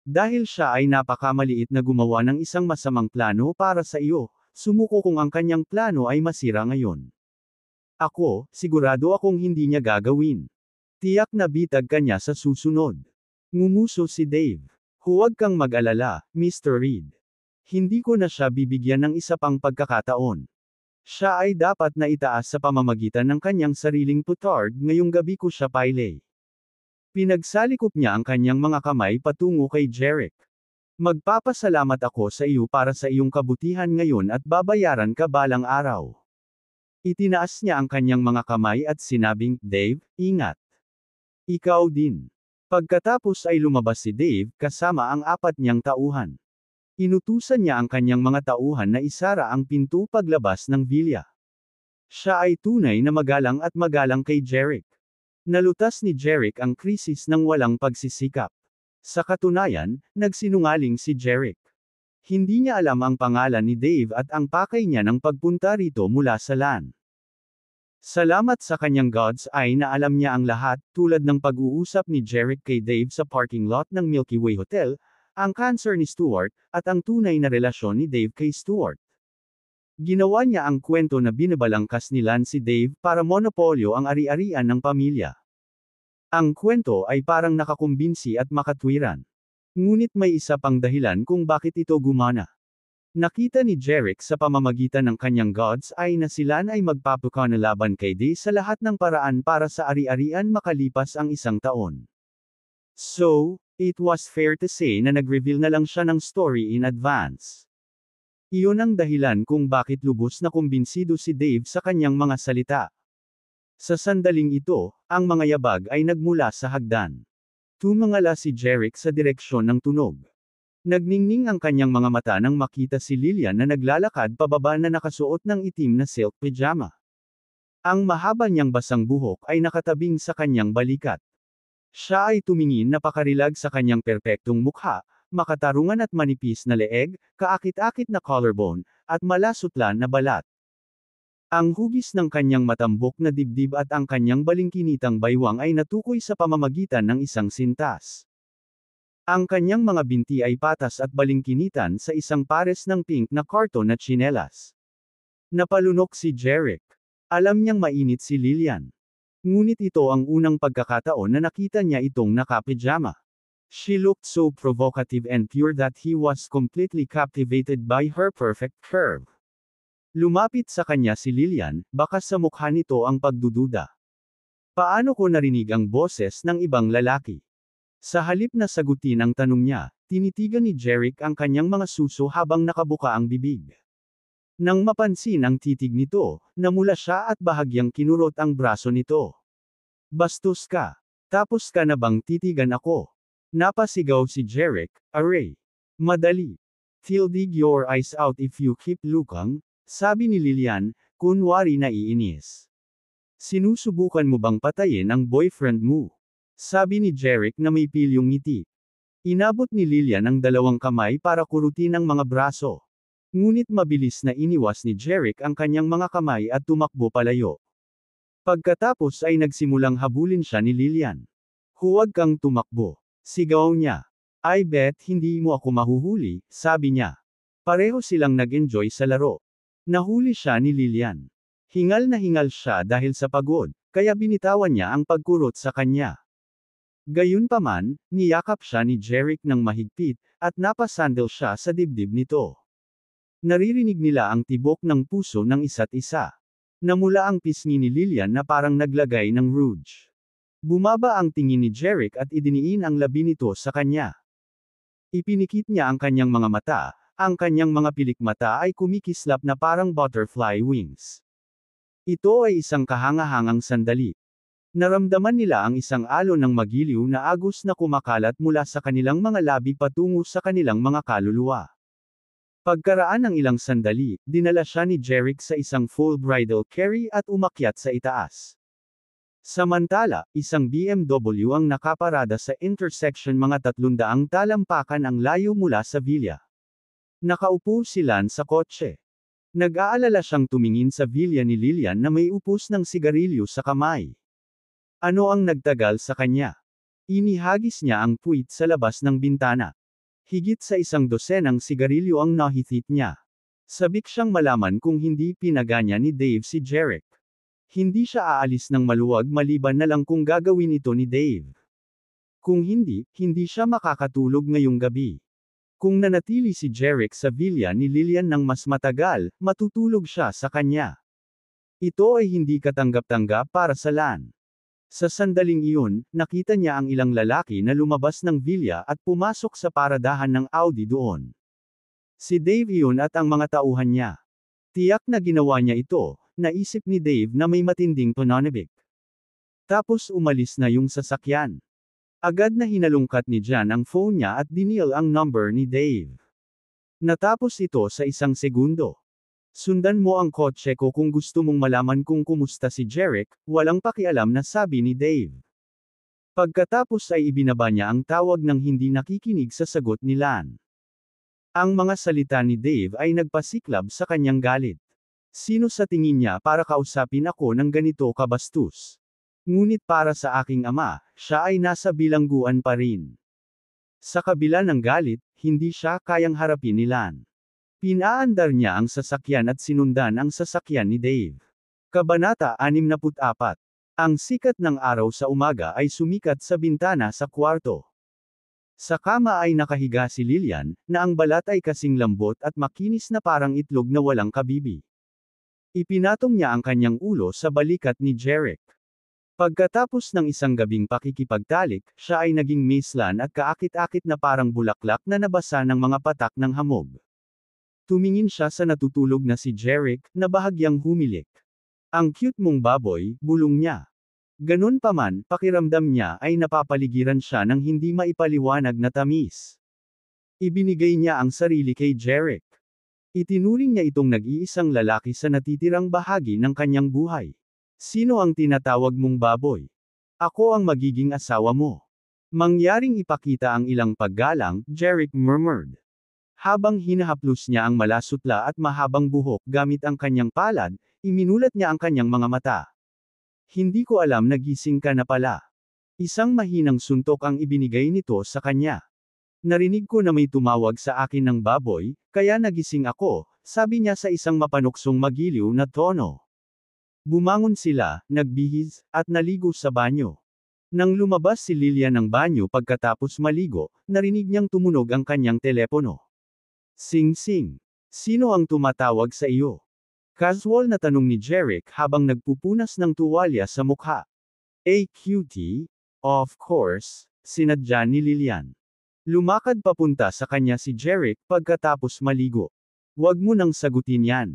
Speaker 1: Dahil siya ay napakamaliit na gumawa ng isang masamang plano para sa iyo, sumuko kung ang kanyang plano ay masira ngayon. Ako, sigurado akong hindi niya gagawin. Tiyak na bitag ka niya sa susunod. Ngumuso si Dave. Huwag kang mag-alala, Mr. Reed. Hindi ko na siya bibigyan ng isa pang pagkakataon. Siya ay dapat na itaas sa pamamagitan ng kanyang sariling petard ngayong gabi ko siya pailay. Pinagsalikop niya ang kanyang mga kamay patungo kay Jeric. Magpapasalamat ako sa iyo para sa iyong kabutihan ngayon at babayaran ka balang araw. Itinaas niya ang kanyang mga kamay at sinabing, Dave, ingat. Ikaw din. Pagkatapos ay lumabas si Dave kasama ang 4 niyang tauhan. Inutusan niya ang kanyang mga tauhan na isara ang pinto paglabas ng vilya. Siya ay tunay na magalang at magalang kay Jeric. Nalutas ni Jeric ang krisis ng walang pagsisikap. Sa katunayan, nagsinungaling si Jeric. Hindi niya alam ang pangalan ni Dave at ang pakay niya ng pagpunta rito mula sa LAN. Salamat sa kanyang God's eye na alam niya ang lahat, tulad ng pag-uusap ni Jeric kay Dave sa parking lot ng Milky Way Hotel, ang cancer ni Stuart, at ang tunay na relasyon ni Dave kay Stuart. Ginawa niya ang kwento na binabalangkas ni Lan si Dave para monopolyo ang ari-arian ng pamilya. Ang kwento ay parang nakakumbinsi at makatwiran. Ngunit may isa pang dahilan kung bakit ito gumana. Nakita ni Jeric sa pamamagitan ng kanyang God's eye na sila ay magpapukana laban kay Dave sa lahat ng paraan para sa ari-arian makalipas ang 1 taon. So, it was fair to say na nag-reveal na lang siya ng story in advance. Iyon ang dahilan kung bakit lubos na kumbinsido si Dave sa kanyang mga salita. Sa sandaling ito, ang mga yabag ay nagmula sa hagdan. Tumingala si Jeric sa direksyon ng tunog. Nagningning ang kanyang mga mata nang makita si Lillian na naglalakad pababa na nakasuot ng itim na silk pajama. Ang mahaba niyang basang buhok ay nakatabing sa kanyang balikat. Siya ay tumingin na pakarilag sa kanyang perpektong mukha, makatarungan at manipis na leeg, kaakit-akit na collarbone, at malasutlan na balat. Ang hugis ng kanyang matambok na dibdib at ang kanyang balingkinitang baywang ay natukoy sa pamamagitan ng isang sintas. Ang kanyang mga binti ay patas at balingkinitan sa isang pares ng pink na karton na tsinelas. Napalunok si Jeric. Alam niyang mainit si Lillian. Ngunit ito ang unang pagkakataon na nakita niya itong nakapijama. She looked so provocative and pure that he was completely captivated by her perfect curve. Lumapit sa kanya si Lillian, baka sa mukha nito ang pagdududa. Paano ko narinig ang boses ng ibang lalaki? Sa halip na sagutin ang tanong niya, tinitigan ni Jeric ang kanyang mga suso habang nakabuka ang bibig. Nang mapansin ang titig nito, namula siya at bahagyang kinurot ang braso nito. Bastos ka. Tapos ka na bang titigan ako? Napasigaw si Jeric, aray. Madali. Till dig your eyes out if you keep looking, sabi ni Lillian, kunwari naiinis. Sinusubukan mo bang patayin ang boyfriend mo? Sabi ni Jeric na may pilyong ngiti. Inabot ni Lillian ang dalawang kamay para kurutin ang mga braso. Ngunit mabilis na iniwas ni Jeric ang kanyang mga kamay at tumakbo palayo. Pagkatapos ay nagsimulang habulin siya ni Lillian. Huwag kang tumakbo. Sigaw niya. I bet hindi mo ako mahuhuli, sabi niya. Pareho silang nag-enjoy sa laro. Nahuli siya ni Lillian. Hingal na hingal siya dahil sa pagod, kaya binitawan niya ang pagkurot sa kanya. Gayunpaman, niyakap siya ni Jeric ng mahigpit, at napasandal siya sa dibdib nito. Naririnig nila ang tibok ng puso ng isa't isa. Namula ang pisngi ni Lillian na parang naglagay ng rouge. Bumaba ang tingin ni Jeric at idiniin ang labi nito sa kanya. Ipinikit niya ang kanyang mga mata, ang kanyang mga pilikmata ay kumikislap na parang butterfly wings. Ito ay isang kahangahangang sandali. Naramdaman nila ang isang alon ng magiliw na agos na kumakalat mula sa kanilang mga labi patungo sa kanilang mga kaluluwa. Pagkaraan ng ilang sandali, dinala siya ni Jeric sa isang full bridal carry at umakyat sa itaas. Samantala, isang BMW ang nakaparada sa intersection mga 300 talampakan ang layo mula sa villa. Nakaupo si Lan sa kotse. Nag-aalala siyang tumingin sa villa ni Lillian na may upos ng sigarilyo sa kamay. Ano ang nagtagal sa kanya? Inihagis niya ang puwit sa labas ng bintana. Higit sa 100 sigarilyo ang nahithit niya. Sabik siyang malaman kung hindi pinaganya ni Dave si Jeric. Hindi siya aalis ng maluwag maliban na lang kung gagawin ito ni Dave. Kung hindi, hindi siya makakatulog ngayong gabi. Kung nanatili si Jeric sa villa ni Lillian ng mas matagal, matutulog siya sa kanya. Ito ay hindi katanggap-tanggap para sa Lan. Sa sandaling iyon, nakita niya ang ilang lalaki na lumabas ng villa at pumasok sa paradahan ng Audi doon. Si Dave iyon at ang mga tauhan niya. Tiyak na ginawa niya ito, naisip ni Dave na may matinding pananabik. Tapos umalis na yung sasakyan. Agad na hinalungkat ni Jan ang phone niya at dinial ang number ni Dave. Natapos ito sa 1 segundo. Sundan mo ang kotse ko kung gusto mong malaman kung kumusta si Jeric, walang pakialam na sabi ni Dave. Pagkatapos ay ibinaba niya ang tawag ng hindi nakikinig sa sagot ni Lan. Ang mga salita ni Dave ay nagpasiklab sa kanyang galit. Sino sa tingin niya para kausapin ako ng ganito kabastos? Ngunit para sa aking ama, siya ay nasa bilangguan pa rin. Sa kabila ng galit, hindi siya kayang harapin ni Lan. Pinaandar niya ang sasakyan at sinundan ang sasakyan ni Dave. Kabanata 64. Ang sikat ng araw sa umaga ay sumikat sa bintana sa kwarto. Sa kama ay nakahiga si Lillian, na ang balat ay kasing lambot at makinis na parang itlog na walang kabibi. Ipinatong niya ang kanyang ulo sa balikat ni Jeric. Pagkatapos ng isang gabing pakikipagtalik, siya ay naging maislan at kaakit-akit na parang bulaklak na nabasa ng mga patak ng hamog. Tumingin siya sa natutulog na si Jeric, na bahagyang humilik. Ang cute mong baboy, bulong niya. Ganun pa man, pakiramdam niya ay napapaligiran siya ng hindi maipaliwanag na tamis. Ibinigay niya ang sarili kay Jeric. Itinuring niya itong nag-iisang lalaki sa natitirang bahagi ng kanyang buhay. Sino ang tinatawag mong baboy? Ako ang magiging asawa mo. Mangyaring ipakita ang ilang paggalang, Jeric murmured. Habang hinahaplos niya ang malasutla at mahabang buhok gamit ang kanyang palad, iminulat niya ang kanyang mga mata. Hindi ko alam na gising ka na pala. Isang mahinang suntok ang ibinigay nito sa kanya. Narinig ko na may tumawag sa akin ng baboy, kaya nagising ako, sabi niya sa isang mapanuksong magiliw na tono. Bumangon sila, nagbihis, at naligo sa banyo. Nang lumabas si Lilian ng banyo pagkatapos maligo, narinig niyang tumunog ang kanyang telepono. Sing-sing. Sino ang tumatawag sa iyo? Casual na tanong ni Jeric habang nagpupunas ng tuwalya sa mukha. A cutie? Of course, sinadya ni Lilian. Lumakad papunta sa kanya si Jeric pagkatapos maligo. Huwag mo nang sagutin yan.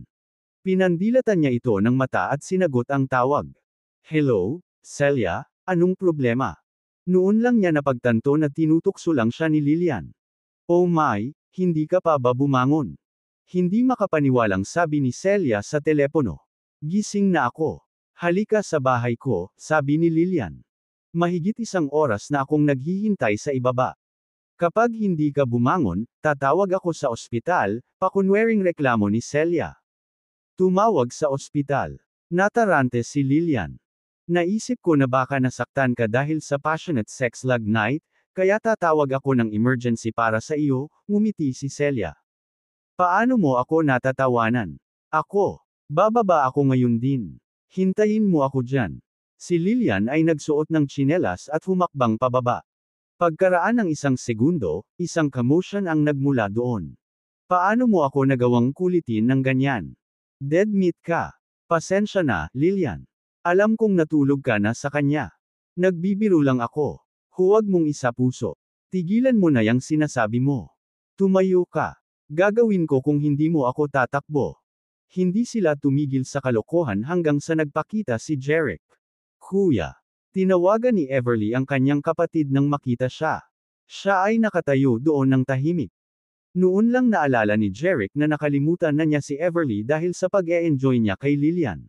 Speaker 1: Pinandilatan niya ito ng mata at sinagot ang tawag. Hello, Celia, anong problema? Noon lang niya napagtanto na tinutukso lang siya ni Lilian. Oh my, hindi ka pa ba bumangon? Hindi makapaniwalang sabi ni Celia sa telepono. Gising na ako. Halika sa bahay ko, sabi ni Lilian. Mahigit 1 oras na akong naghihintay sa ibaba. Kapag hindi ka bumangon, tatawag ako sa ospital, pakunwering reklamo ni Celia. Tumawag sa ospital. Natarante si Lilian. Naisip ko na baka nasaktan ka dahil sa passionate sex last night, kaya tatawag ako ng emergency para sa iyo, ngumiti si Celia. Paano mo ako natatawanan? Ako. Bababa ako ngayon din. Hintayin mo ako dyan. Si Lilian ay nagsuot ng tsinelas at humakbang pababa. Pagkaraan ng 1 segundo, isang commotion ang nagmula doon. Paano mo ako nagawang kulitin ng ganyan? Dead meat ka. Pasensya na, Lilian. Alam kong natulog ka na sa kanya. Nagbibiro lang ako. Huwag mong isapuso. Tigilan mo na yang sinasabi mo. Tumayo ka. Gagawin ko kung hindi mo ako tatakbo. Hindi sila tumigil sa kalokohan hanggang sa nagpakita si Jeric. Kuya. Tinawagan ni Everly ang kanyang kapatid nang makita siya. Siya ay nakatayo doon ng tahimik. Noon lang naalala ni Jeric na nakalimutan na niya si Everly dahil sa pag-e-enjoy niya kay Lilian.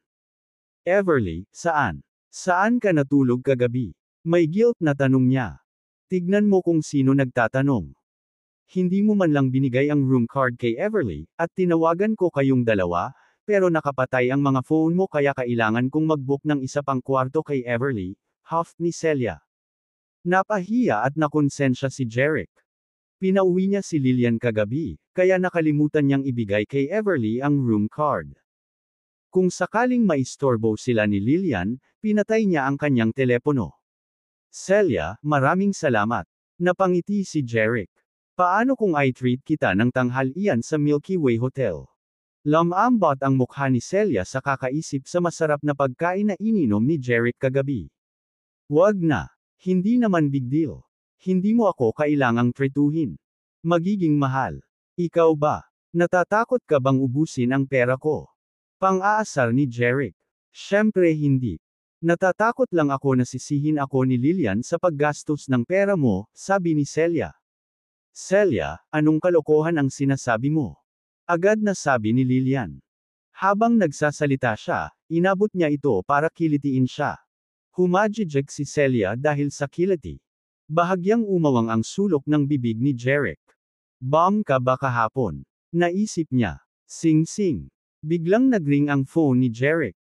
Speaker 1: Everly, saan? Saan ka natulog kagabi? May guilt na tanong niya. Tignan mo kung sino nagtatanong. Hindi mo man lang binigay ang room card kay Everly, at tinawagan ko kayong dalawa, pero nakapatay ang mga phone mo kaya kailangan kong mag-book ng isa pang kwarto kay Everly, huff ni Celia. Napahiya at nakonsensya si Jeric. Pinauwi niya si Lilian kagabi, kaya nakalimutan niyang ibigay kay Everly ang room card. Kung sakaling maistorbo sila ni Lilian, pinatay niya ang kanyang telepono. Celia, maraming salamat. Napangiti si Jeric. Paano kung I-treat kita ng tanghalian sa Milky Way Hotel? Lamambot ang mukha ni Celia sa kakaisip sa masarap na pagkain na ininom ni Jeric kagabi. Wag na. Hindi naman big deal. Hindi mo ako kailangang treatuhin. Magiging mahal. Ikaw ba? Natatakot ka bang ubusin ang pera ko? Pang-aasar ni Jeric. Syempre hindi. Natatakot lang ako na sisihin ako ni Lilian sa paggastos ng pera mo, sabi ni Celia. Celia, anong kalokohan ang sinasabi mo? Agad na sabi ni Lilian. Habang nagsasalita siya, inabot niya ito para kilitiin siya. Humajijek si Celia dahil sa kiliti. Bahagyang umawang ang sulok ng bibig ni Jeric. Bomb ka ba kahapon? Naisip niya. Sing-sing. Biglang nagring ang phone ni Jeric.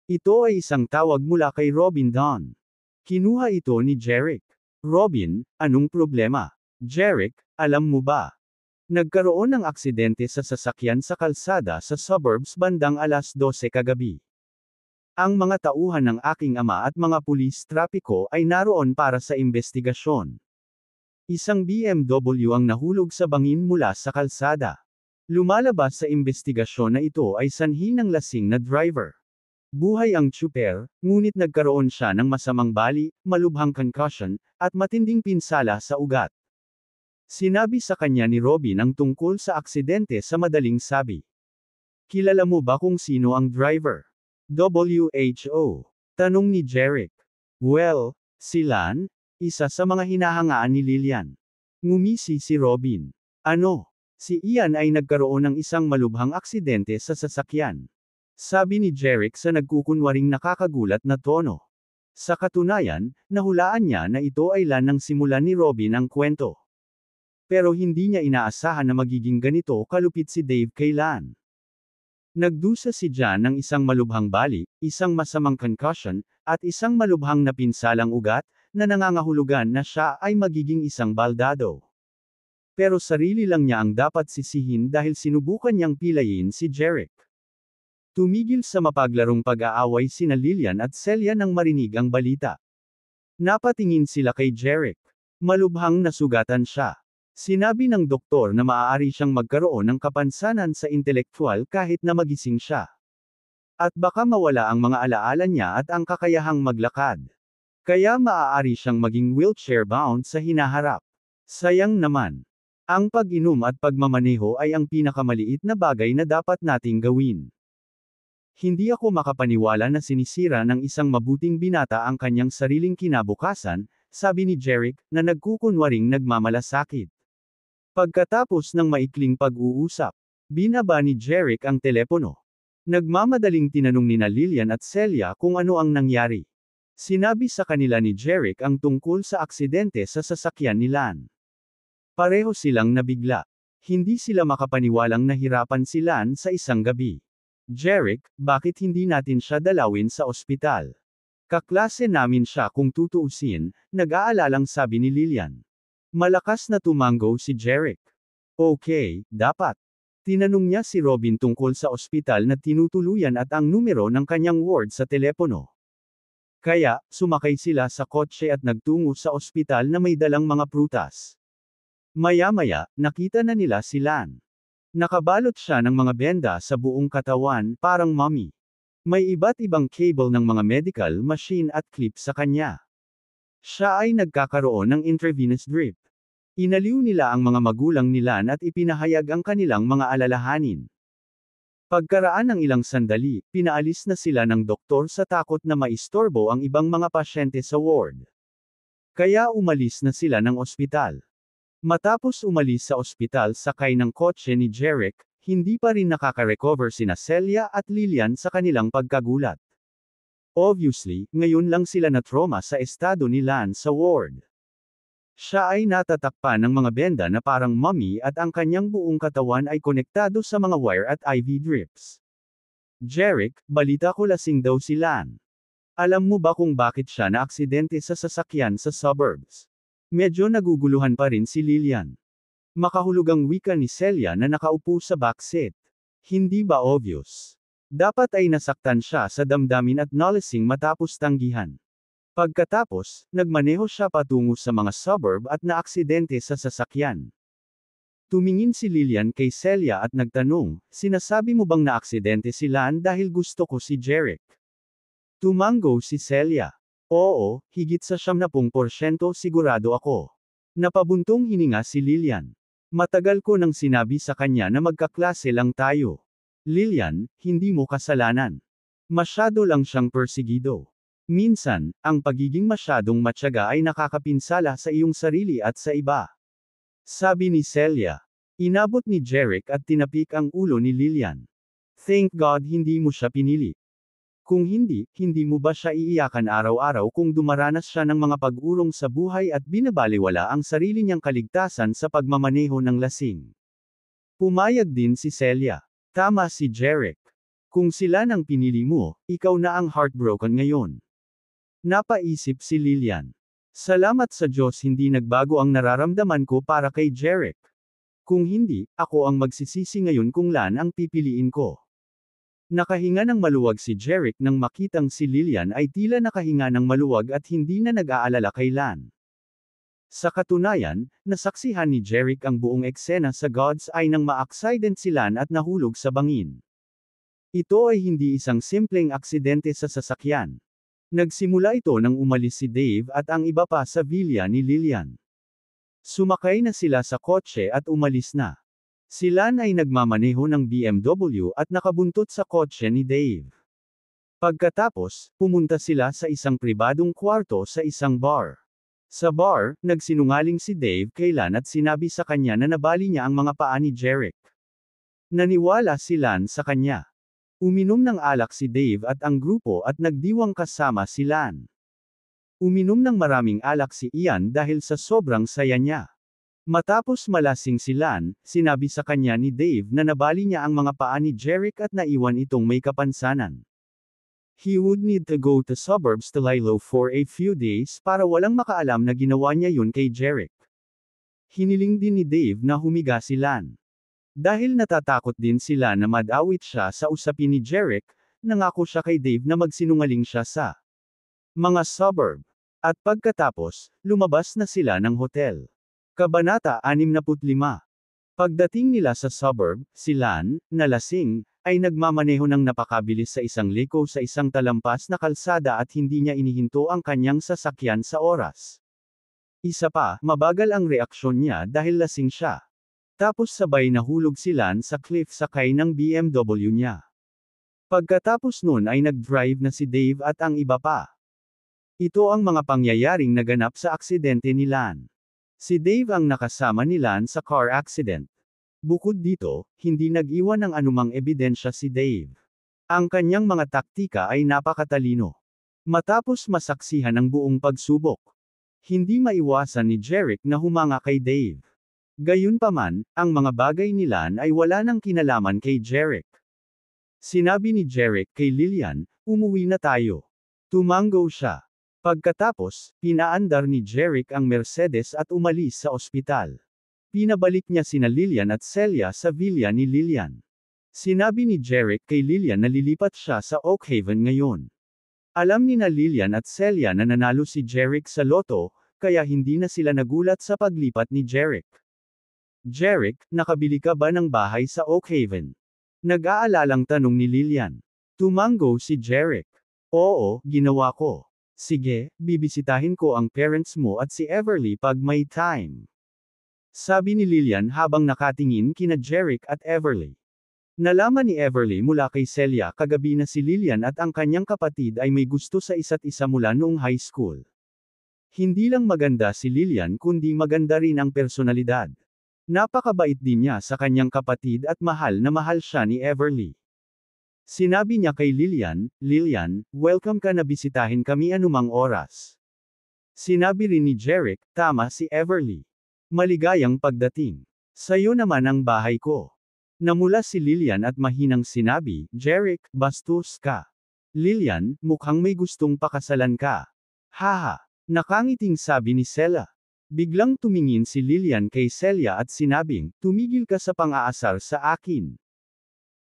Speaker 1: Ito ay isang tawag mula kay Robin Dawn. Kinuha ito ni Jeric. Robin, anong problema? Jeric, alam mo ba? Nagkaroon ng aksidente sa sasakyan sa kalsada sa suburbs bandang 12:00 kagabi. Ang mga tauhan ng aking ama at mga pulis trapiko ay naroon para sa investigasyon. Isang BMW ang nahulog sa bangin mula sa kalsada. Lumalabas sa investigasyon na ito ay sanhi ng lasing na driver. Buhay ang tsuper, ngunit nagkaroon siya ng masamang bali, malubhang concussion, at matinding pinsala sa ugat. Sinabi sa kanya ni Robin ang tungkol sa aksidente sa madaling sabi. Kilala mo ba kung sino ang driver? WHO. Tanong ni Jeric. Well, si Lan, isa sa mga hinahangaan ni Lillian. Ngumisi si Robin. Ano? Si Ian ay nagkaroon ng isang malubhang aksidente sa sasakyan. Sabi ni Jerick sa nagkukunwaring nakakagulat na tono. Sa katunayan, nahulaan niya na ito ay Lan nang simulan ni Robin ang kwento. Pero hindi niya inaasahan na magiging ganito kalupit si Dave kay Lan. Nagdusa si Jan ng isang malubhang bali, isang masamang concussion, at isang malubhang na pinsalang ugat, na nangangahulugan na siya ay magiging isang baldado. Pero sarili lang niya ang dapat sisihin dahil sinubukan niyang pilayin si Jerick. Tumigil sa mapaglarong pag-aaway sina Lillian at Celia nang marinig ang balita. Napatingin sila kay Jerick. Malubhang nasugatan siya. Sinabi ng doktor na maaari siyang magkaroon ng kapansanan sa intelektual kahit na magising siya. At baka mawala ang mga alaala niya at ang kakayahang maglakad. Kaya maaari siyang maging wheelchair-bound sa hinaharap. Sayang naman. Ang pag-inom at pagmamaneho ay ang pinakamaliit na bagay na dapat nating gawin. Hindi ako makapaniwala na sinisira ng isang mabuting binata ang kanyang sariling kinabukasan, sabi ni Jerick, na nagkukunwaring nagmamalasakit. Pagkatapos ng maikling pag-uusap, binaba ni Jerick ang telepono. Nagmamadaling tinanong nina Lillian at Celia kung ano ang nangyari. Sinabi sa kanila ni Jerick ang tungkol sa aksidente sa sasakyan ni Lan. Pareho silang nabigla. Hindi sila makapaniwalang nahirapan si Lan sa isang gabi. Jerick, bakit hindi natin siya dalawin sa ospital? Kaklase namin siya kung tutuusin, nag-aalalang sabi ni Lillian. Malakas na tumango si Jerick. Okay, dapat. Tinanong niya si Robin tungkol sa ospital na tinutuluyan at ang numero ng kanyang ward sa telepono. Kaya, sumakay sila sa kotse at nagtungo sa ospital na may dalang mga prutas. Maya-maya, nakita na nila si Lan. Nakabalot siya ng mga benda sa buong katawan, parang mummy. May iba't ibang cable ng mga medical machine at clip sa kanya. Siya ay nagkakaroon ng intravenous drip. Inaliw nila ang mga magulang ni Lan at ipinahayag ang kanilang mga alalahanin. Pagkaraan ng ilang sandali, pinaalis na sila ng doktor sa takot na maistorbo ang ibang mga pasyente sa ward. Kaya umalis na sila ng ospital. Matapos umalis sa ospital sakay ng kotse ni Jerick, hindi pa rin nakaka-recover sina Celia at Lillian sa kanilang pagkagulat. Obviously, ngayon lang sila na trauma sa estado ni Lan sa ward. Siya ay natatakpan ng mga benda na parang mummy at ang kanyang buong katawan ay konektado sa mga wire at IV drips. Jerick, balita ko lasing daw si Lan. Alam mo ba kung bakit siya na aksidente sa sasakyan sa suburbs? Medyo naguguluhan pa rin si Lillian. Makahulugang wika ni Celia na nakaupo sa backseat. Hindi ba obvious? Dapat ay nasaktan siya sa damdamin at nalasing matapos tanggihan. Pagkatapos, nagmaneho siya patungo sa mga suburb at naaksidente sa sasakyan. Tumingin si Lillian kay Celia at nagtanong, sinasabi mo bang naaksidente si Lan dahil gusto ko si Jerick? Tumango si Celia. Oo, higit sa 70% sigurado ako. Napabuntong hininga si Lillian. Matagal ko nang sinabi sa kanya na magkaklase lang tayo. Lillian, hindi mo kasalanan. Masyado lang siyang persigido. Minsan, ang pagiging masyadong matyaga ay nakakapinsala sa iyong sarili at sa iba. Sabi ni Celia. Inabot ni Jerick at tinapik ang ulo ni Lillian. Thank God hindi mo siya pinili. Kung hindi, hindi mo ba siya iiyakan araw-araw kung dumaranas siya ng mga pag-urong sa buhay at binabaliwala ang sarili niyang kaligtasan sa pagmamaneho ng lasing? Pumayag din si Celia. Tama si Jerick. Kung sila nang pinili mo, ikaw na ang heartbroken ngayon. Napaisip si Lillian. Salamat sa Diyos hindi nagbago ang nararamdaman ko para kay Jerick. Kung hindi, ako ang magsisisi ngayon kung Lan ang pipiliin ko. Nakahinga ng maluwag si Jerick nang makitang si Lillian ay tila nakahinga ng maluwag at hindi na nag-aalala kay Lan. Sa katunayan, nasaksihan ni Jerick ang buong eksena sa God's Eye nang ma-accident si Lan at nahulog sa bangin. Ito ay hindi isang simpleng aksidente sa sasakyan. Nagsimula ito nang umalis si Dave at ang iba pa sa villa ni Lillian. Sumakay na sila sa kotse at umalis na. Si Lan ay nagmamaneho ng BMW at nakabuntot sa kotse ni Dave. Pagkatapos, pumunta sila sa isang pribadong kwarto sa isang bar. Sa bar, nagsinungaling si Dave kay Lan at sinabi sa kanya na nabali niya ang mga paa ni Jeric. Naniwala si Lan sa kanya. Uminom ng alak si Dave at ang grupo at nagdiwang kasama si Lan. Uminom ng maraming alak si Ian dahil sa sobrang saya niya. Matapos malasing si Lan, sinabi sa kanya ni Dave na nabali niya ang mga paa ni Jeric at naiwan itong may kapansanan. He would need to go to suburbs to lie low for a few days para walang makaalam na ginawa niya yun kay Jeric. Hiniling din ni Dave na humiga si Lan. Dahil natatakot din sila na madawit siya sa usapin ni Jeric, nangako siya kay Dave na magsinungaling siya sa mga suburb. At pagkatapos, lumabas na sila ng hotel. Kabanata 65. Pagdating nila sa suburb, si Lan, na lasing, ay nagmamaneho ng napakabilis sa isang liko sa isang talampas na kalsada at hindi niya inihinto ang kanyang sasakyan sa oras. Isa pa, mabagal ang reaksyon niya dahil lasing siya. Tapos sabay nahulog si Lan sa cliff sakay ng BMW niya. Pagkatapos nun ay nag-drive na si Dave at ang iba pa. Ito ang mga pangyayaring naganap sa aksidente ni Lan. Si Dave ang nakasama ni Lan sa car accident. Bukod dito, hindi nag-iwan ng anumang ebidensya si Dave. Ang kanyang mga taktika ay napakatalino. Matapos masaksihan ang buong pagsubok, hindi maiwasan ni Jeric na humanga kay Dave. Gayunpaman, ang mga bagay ni Lan ay wala nang kinalaman kay Jeric. Sinabi ni Jeric kay Lillian, umuwi na tayo. Tumango siya. Pagkatapos, pinaandar ni Jeric ang Mercedes at umalis sa ospital. Pinabalik niya sina Lillian at Celia sa villa ni Lillian. Sinabi ni Jeric kay Lillian na lilipat siya sa Oakhaven ngayon. Alam ni na Lillian at Celia na nanalo si Jeric sa loto, kaya hindi na sila nagulat sa paglipat ni Jeric. Jeric, nakabili ka ba ng bahay sa Oakhaven? Nag-aalalang tanong ni Lillian. Tumango si Jeric. Oo, ginawa ko. Sige, bibisitahin ko ang parents mo at si Everly pag may time. Sabi ni Lillian habang nakatingin kina Jeric at Everly. Nalaman ni Everly mula kay Celia kagabi na si Lillian at ang kanyang kapatid ay may gusto sa isa't isa mula noong high school. Hindi lang maganda si Lillian kundi maganda rin ang personalidad. Napakabait din niya sa kanyang kapatid at mahal siya ni Everly. Sinabi niya kay Lillian, Lillian, welcome ka na bisitahin kami anumang oras. Sinabi rin ni Jeric, tama si Everly. Maligayang pagdating. Sayo naman ang bahay ko. Namula si Lillian at mahinang sinabi, Jeric, bastos ka. Lillian, mukhang may gustong pakasalan ka. Haha. Nakangiting sabi ni Celia. Biglang tumingin si Lillian kay Celia at sinabing, tumigil ka sa pang-aasar sa akin.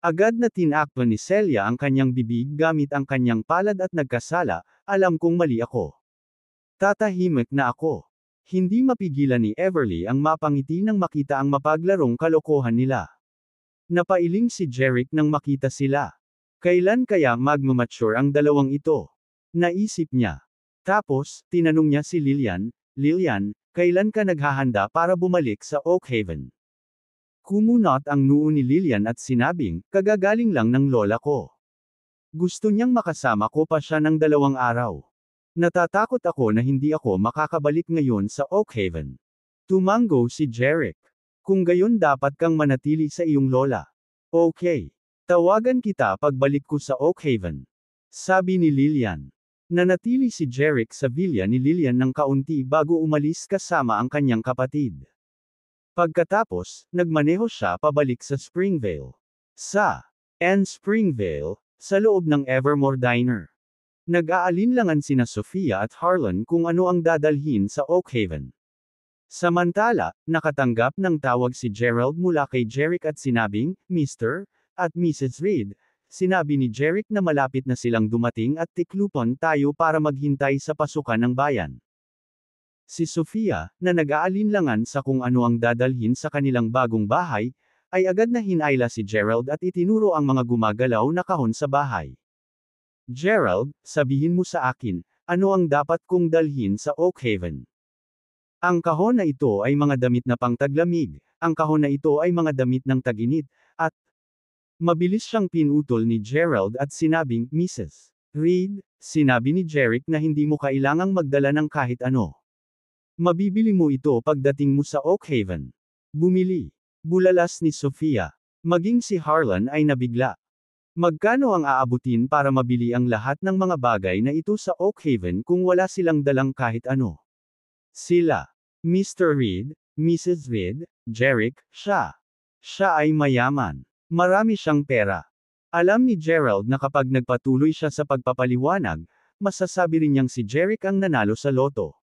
Speaker 1: Agad na tinakpan ni Celia ang kanyang bibig gamit ang kanyang palad at nagkasala, alam kong mali ako. Tatahimik na ako. Hindi mapigilan ni Everly ang mapangiti nang makita ang mapaglarong kalokohan nila. Napailing si Jeric nang makita sila. Kailan kaya magmamature ang dalawang ito? Naisip niya. Tapos, tinanong niya si Lillian, Lillian, kailan ka naghahanda para bumalik sa Oakhaven? Kumunot ang noo ni Lillian at sinabing, kagagaling lang ng lola ko. Gusto niyang makasama ko pa siya ng 2 araw. Natatakot ako na hindi ako makakabalik ngayon sa Oakhaven. Tumango si Jeric. Kung gayon dapat kang manatili sa iyong lola. Okay. Tawagan kita pagbalik ko sa Oakhaven. Sabi ni Lillian. Nanatili si Jeric sa villa ni Lillian ng kaunti bago umalis kasama ang kanyang kapatid. Pagkatapos, nagmaneho siya pabalik sa Springvale. Sa Springvale, sa loob ng Evermore Diner. Nag-aalinlangan sina Sofia at Harlan kung ano ang dadalhin sa Oakhaven. Samantala, nakatanggap ng tawag si Gerald mula kay Jeric at sinabing, Mr. at Mrs. Reed. Sinabi ni Jeric na malapit na silang dumating at tiklupon tayo para maghintay sa pasukan ng bayan. Si Sofia, na nag-aalinlangan sa kung ano ang dadalhin sa kanilang bagong bahay, ay agad na hinayla si Gerald at itinuro ang mga gumagalaw na kahon sa bahay. Gerald, sabihin mo sa akin, ano ang dapat kong dalhin sa Oakhaven? Ang kahon na ito ay mga damit na pangtaglamig, ang kahon na ito ay mga damit ng tag-init, at mabilis siyang pinutol ni Gerald at sinabing, Mrs. Reed, sinabi ni Jerick na hindi mo kailangang magdala ng kahit ano. Mabibili mo ito pagdating mo sa Oakhaven. Bumili. Bulalas ni Sofia. Maging si Harlan ay nabigla. Magkano ang aabutin para mabili ang lahat ng mga bagay na ito sa Oakhaven kung wala silang dalang kahit ano? Sila. Mr. Reed, Mrs. Reed, Jerick, siya. Siya ay mayaman. Marami siyang pera. Alam ni Gerald na kapag nagpatuloy siya sa pagpapaliwanag, masasabi rin niyang si Jerick ang nanalo sa loto.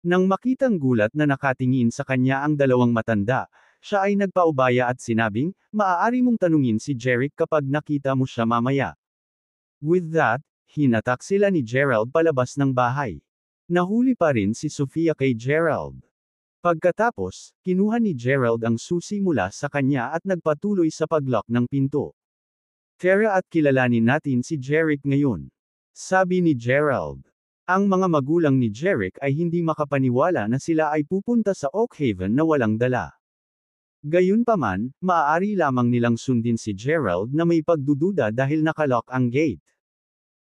Speaker 1: Nang makitang gulat na nakatingin sa kanya ang dalawang matanda, siya ay nagpaubaya at sinabing, maaari mong tanungin si Jerick kapag nakita mo siya mamaya. With that, hinatak sila ni Gerald palabas ng bahay. Nahuli pa rin si Sofia kay Gerald. Pagkatapos, kinuha ni Gerald ang susi mula sa kanya at nagpatuloy sa paglock ng pinto. Tara at kilalanin natin si Jerick ngayon. Sabi ni Gerald. Ang mga magulang ni Jerick ay hindi makapaniwala na sila ay pupunta sa Oakhaven na walang dala. Gayunpaman, maaari lamang nilang sundin si Gerald na may pagdududa dahil nakalock ang gate.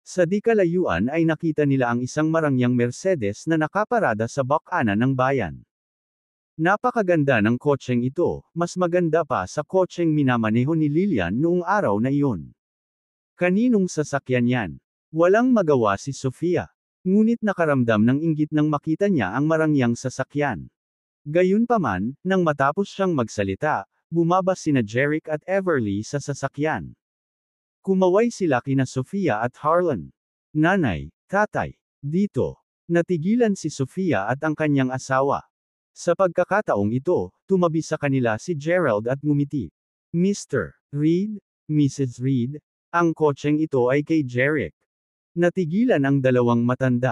Speaker 1: Sa di kalayuan ay nakita nila ang isang marangyang Mercedes na nakaparada sa bakanan ng bayan. Napakaganda ng kotseng ito, mas maganda pa sa kotseng minamaneho ni Lillian noong araw na iyon. Kaninong sasakyan yan? Walang magawa si Sofia. Ngunit nakaramdam ng inggit nang makita niya ang marangyang sasakyan. Gayunpaman, nang matapos siyang magsalita, bumaba sina Jerick at Everly sa sasakyan. Kumaway sila kina Sofia at Harlan. Nanay, tatay, dito. Natigilan si Sofia at ang kanyang asawa. Sa pagkakataong ito, tumabi sa kanila si Gerald at ngumiti. Mr. Reed, Mrs. Reed, ang kotseng ito ay kay Jerick. Natigilan ang dalawang matanda.